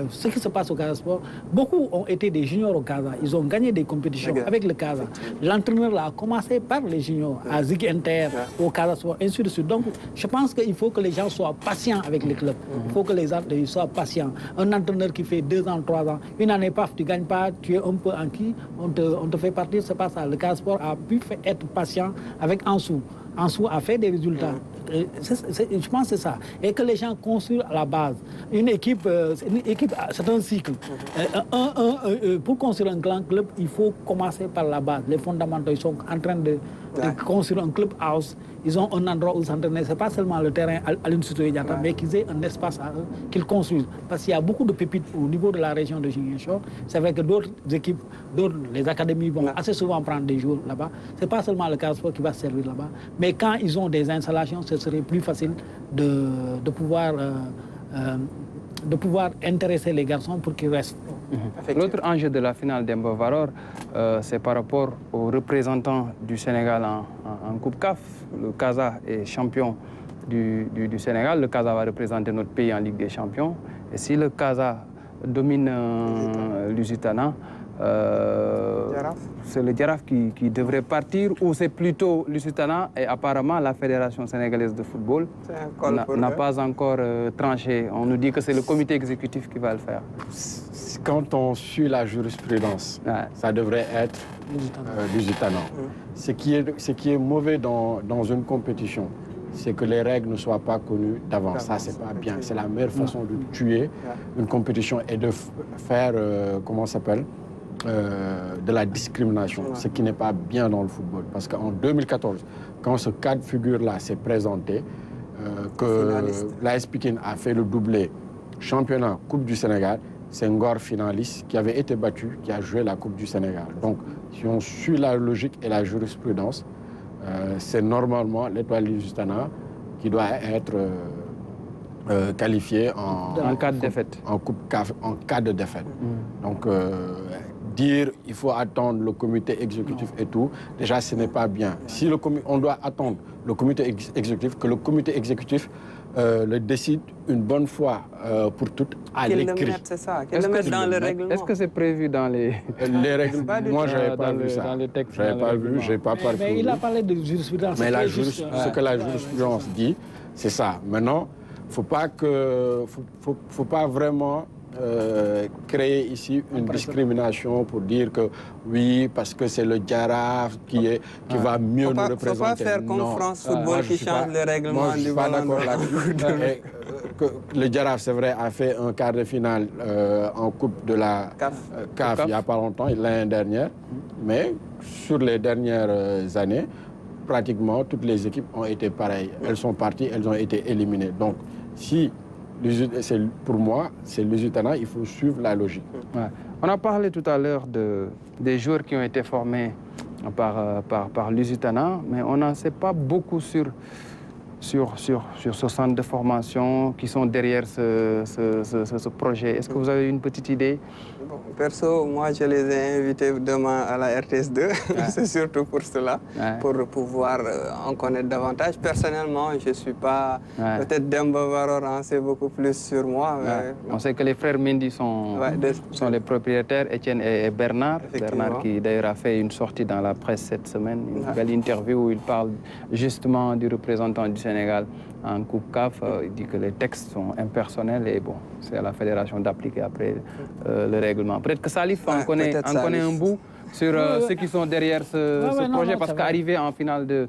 ce qui se passe au Casa Sport, beaucoup ont été des juniors au Casa. Ils ont gagné des compétitions avec le Casa. L'entraîneur a commencé par les juniors, à Zig Inter, au Casa Sport, ainsi de suite. Donc, je pense qu'il faut que les gens soient patients avec les clubs. Il faut que les athlètes soient patients. Un entraîneur qui fait 2 ans, 3 ans, une année, paf, tu ne gagnes pas, tu es un peu enquis, on te fait partir, c'est pas ça. Le Casa Sport a pu être patient avec Ansou. Ansou a fait des résultats. Je pense que c'est ça. Et que les gens construisent à la base. Une équipe, c'est un cycle. Pour construire un grand club, il faut commencer par la base. Les fondamentaux, ils sont en train de construire un club house. Ils ont un endroit où s'entraîner. Ce n'est pas seulement le terrain à l'Institut Diatta, mais qu'ils aient un espace à eux, qu'ils construisent. Parce qu'il y a beaucoup de pépites au niveau de la région de Ziguinchor. C'est vrai que d'autres équipes, les académies vont assez souvent prendre des jours là-bas. Ce n'est pas seulement le Casa Sport qui va servir là-bas. Mais quand ils ont des installations, ce serait plus facile de pouvoir intéresser les garçons pour qu'ils restent. L'autre enjeu de la finale d'Embo Varor, c'est par rapport aux représentants du Sénégal en Coupe CAF. Le Casa est champion du Sénégal. Le Casa va représenter notre pays en Ligue des Champions. Et si le Casa domine Lusitana, c'est le Jaraaf qui devrait partir, ou c'est plutôt Lusitana, et apparemment la Fédération sénégalaise de football n'a pas encore tranché. On nous dit que c'est le comité exécutif qui va le faire. Quand on suit la jurisprudence, ça devrait être Lusitana. Ce qui est mauvais dans une compétition, c'est que les règles ne soient pas connues d'avance. Ça, c'est pas bien. C'est la meilleure façon de tuer une compétition et de faire, comment ça s'appelle, de la discrimination, ce qui n'est pas bien dans le football. Parce qu'en 2014, quand ce cas de figure-là s'est présenté, que l'AS Pikine a fait le doublé championnat Coupe du Sénégal, c'est Ngor finaliste qui avait été battu, qui a joué la Coupe du Sénégal. Donc, si on suit la logique et la jurisprudence, c'est normalement l'Étoile Lusitana qui doit être qualifié en cas de défaite. En Coupe CAF, en cas de défaite. Donc, dire il faut attendre le comité exécutif et tout, déjà ce n'est pas bien. Si on doit attendre le comité exécutif, que le comité exécutif le décide une bonne fois pour toutes à l'écrit. C'est ça, qu'il le mette dans le règlement. Est-ce que c'est prévu dans les règlements? Moi, je n'avais pas vu ça. Dans les textes, je n'avais pas vu, je n'ai pas parcouru. Mais il a parlé de jurisprudence. Mais ce que la jurisprudence dit, c'est ça. Maintenant, faut pas vraiment créer ici une discrimination pour dire que oui, parce que c'est le Jaraaf qui va mieux nous représenter. Il ne faut pas faire comme France Football qui change le règlement du ballon. Je ne suis pas d'accord là-dessus. Le Jaraaf, c'est vrai, a fait un quart de finale en Coupe de la CAF il n'y a pas longtemps, l'année dernière. Mais sur les dernières années, pratiquement toutes les équipes ont été pareilles. Elles sont parties, elles ont été éliminées. Donc, si pour moi, c'est Lusitana, il faut suivre la logique. Ouais. On a parlé tout à l'heure des joueurs qui ont été formés par Lusitana, mais on n'en sait pas beaucoup sur ce centre de formation qui sont derrière ce projet. Est-ce que vous avez une petite idée? Bon, perso, moi, je les ai invités demain à la RTS2. C'est surtout pour cela, pour pouvoir en connaître davantage. Personnellement, je ne suis pas... Peut-être Demba Varor en sait beaucoup plus sur moi. Mais on sait que les frères Mendy sont les propriétaires, Étienne et Bernard. Bernard qui d'ailleurs a fait une sortie dans la presse cette semaine, une belle interview où il parle justement du représentant du Sénégal en Coupe CAF. Il dit que les textes sont impersonnels et bon, c'est à la fédération d'appliquer après le règlement. Peut-être que Salif en connaît un bout sur ceux qui sont derrière ce projet, parce qu'arriver en finale de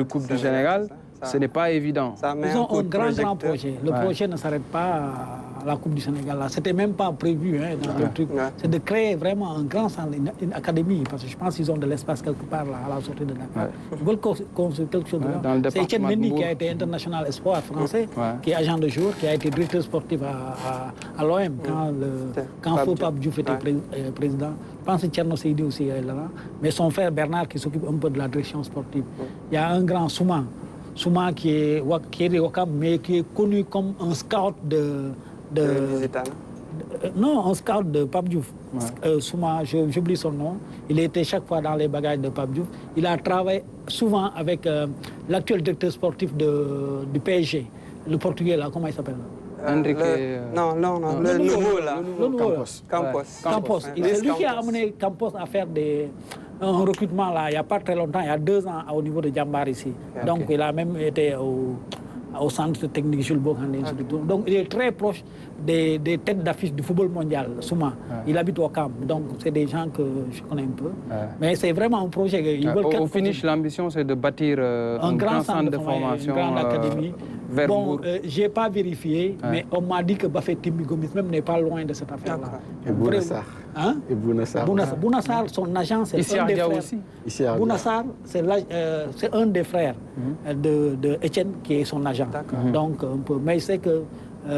Coupe du Sénégal, ce n'est pas évident. Ça met Ils ont coup un de grand projecteur. projet. Le projet ne s'arrête pas à la Coupe du Sénégal. Ce n'était même pas prévu dans le truc. Ouais. C'est de créer vraiment un grand centre, une académie, parce que je pense qu'ils ont de l'espace quelque part là, à la sortie de Dakar. Ils veulent construire quelque chose de Ouais, là. dans le C'est Etienne département de Mendy Mbour. qui a été international espoir français, Ouais. qui est agent de jour, qui a été directeur sportif à l'OM quand Feu Pape Diouf était président. Je pense que Tcherno Seydi aussi est là. Mais son frère Bernard qui s'occupe un peu de la direction sportive. Il y a un grand Souma. Souma qui est de Ouakam, mais qui est connu comme un scout de Lusitana. non, un scout de Pape Diouf. Souma, j'oublie son nom. Il était chaque fois dans les bagages de Pape Diouf. Il a travaillé souvent avec l'actuel directeur sportif du PSG, le Portugais là, comment il s'appelle? Enrique, Non, le nouveau là. Le nouveau, Campos. Campos. Ouais. C'est lui qui a amené Campos à faire un recrutement là, il n'y a pas très longtemps, il y a 2 ans au niveau de Djambar ici. Okay. Donc il a même été au centre technique Jules Bocandé. Donc il est très proche des têtes d'affiche du football mondial, Souma. Il habite au Camp, donc c'est des gens que je connais un peu. Mais c'est vraiment un projet. Au finish, l'ambition c'est de bâtir un grand centre de formation, une grande académie. vers Bon, Bourg. je n'ai pas vérifié, mais on m'a dit que Bafétim Gomis même n'est pas loin de cette affaire-là. Et Bounassar. Hein? Et Bounassar. Bounassar, son agent, c'est Ici un des Ardia frères. aussi. Ici à Bounassar, c'est un des frères de Etienne qui est son agent. Donc, un peu. Mais c'est que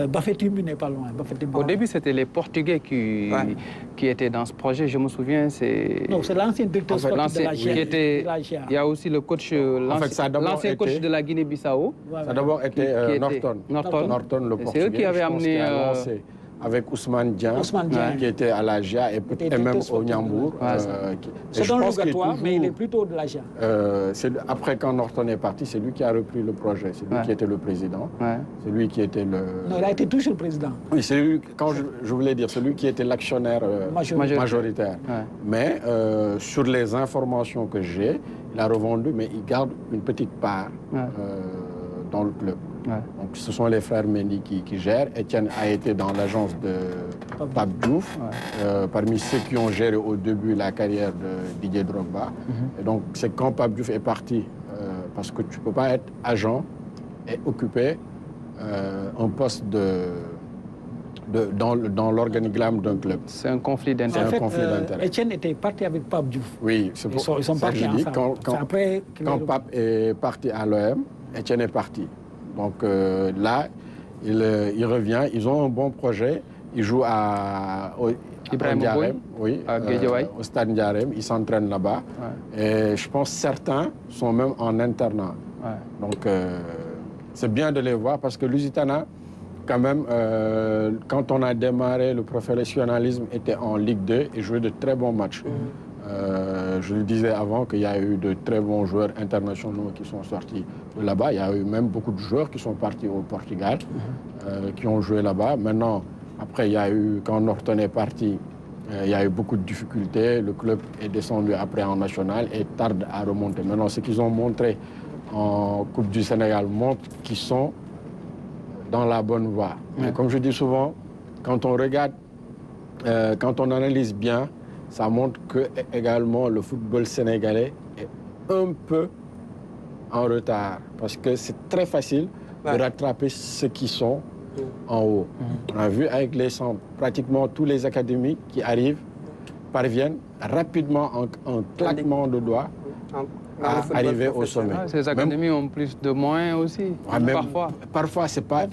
Bafétim n'est pas loin. Au début, c'était les Portugais qui étaient dans ce projet. Je me souviens, c'est... Non, c'est l'ancien directeur sportif de la GIA. Il y a aussi le coach, l'ancien coach de la Guinée-Bissau. Ça a d'abord été Norton, le Portugais. C'est eux qui avaient amené... avec Ousmane Dieng, qui était à la GIA et même au Niambour. C'est un Lougatois, mais il est plutôt de la GIA. Après, quand Norton est parti, c'est lui qui a repris le projet. C'est lui qui était le président. C'est lui qui était le... Non, il a été toujours le président. Oui, c'est lui, quand je voulais dire, c'est lui qui était l'actionnaire majoritaire. Mais sur les informations que j'ai, il a revendu, mais il garde une petite part dans le club. Donc, ce sont les frères Mendy qui gèrent. Etienne a été dans l'agence de Pape Diouf, parmi ceux qui ont géré au début la carrière de Didier Drogba. Et donc, c'est quand Pape Diouf est parti, parce que tu ne peux pas être agent et occuper un poste dans l'organigramme d'un club. C'est un conflit d'intérêts. En fait, Etienne était parti avec Pape Diouf. Oui, c'est pour ils sont partis ensemble. Quand Pape est parti à l'OM, Etienne est parti. Donc là, il revient. Ils ont un bon projet. Ils jouent au Stade Ndiarème. Ils s'entraînent là-bas. Et je pense que certains sont même en internat. Donc c'est bien de les voir parce que Lusitana, quand même, quand on a démarré, le professionnalisme était en Ligue 2 et jouait de très bons matchs. Je le disais avant qu'il y a eu de très bons joueurs internationaux qui sont sortis de là-bas. Il y a eu même beaucoup de joueurs qui sont partis au Portugal, qui ont joué là-bas. Maintenant, après, il y a eu, quand Norton est parti, il y a eu beaucoup de difficultés. Le club est descendu après en national et tarde à remonter. Maintenant, ce qu'ils ont montré en Coupe du Sénégal montre qu'ils sont dans la bonne voie. Mais comme je dis souvent, quand on regarde, quand on analyse bien, ça montre que également le football sénégalais est un peu en retard. Parce que c'est très facile de rattraper ceux qui sont en haut. On a vu avec les centres, pratiquement tous les académiques qui arrivent parviennent rapidement en claquement de doigts à arriver au sommet. Ces académies ont plus de moyens aussi, Parfois, ce n'est pas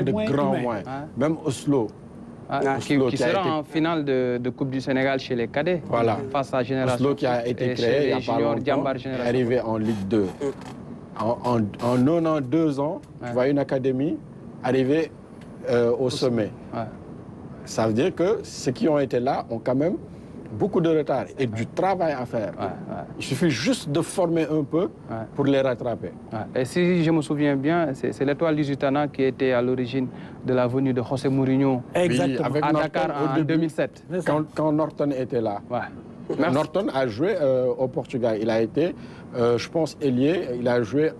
de grands moyens. Même Oslo. Qui sera en finale de Coupe du Sénégal chez les cadets, face à Génération. Oslo qui a été créé il y a pas longtemps, est arrivé en Ligue 2. En 92 ans, tu vois une académie arriver au sommet. Ça veut dire que ceux qui ont été là ont quand même beaucoup de retard et du travail à faire. Il suffit juste de former un peu pour les rattraper. Et si je me souviens bien, c'est l'Étoile Lusitana qui était à l'origine de la venue de José Mourinho à Dakar en 2007. Quand Norton était là. Norton a joué au Portugal. Il a été, je pense, ailier. Il a joué,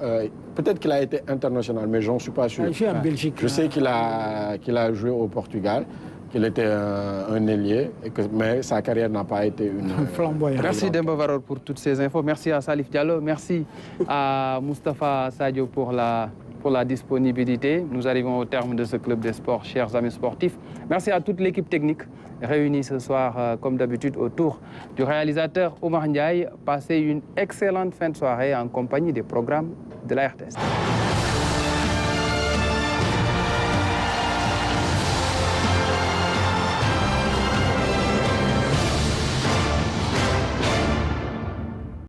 peut-être qu'il a été international, mais j'en suis pas sûr. Il a joué en Belgique. Je sais qu'il a joué au Portugal. qu'il était un ailier, mais sa carrière n'a pas été une... flamboyante. Merci Demba Varor pour toutes ces infos. Merci à Salif Diallo. Merci à Moustapha Sadio pour la disponibilité. Nous arrivons au terme de ce club des sports, chers amis sportifs. Merci à toute l'équipe technique réunie ce soir, comme d'habitude, autour du réalisateur Omar Ndiaye. Passez une excellente fin de soirée en compagnie des programmes de la RTS.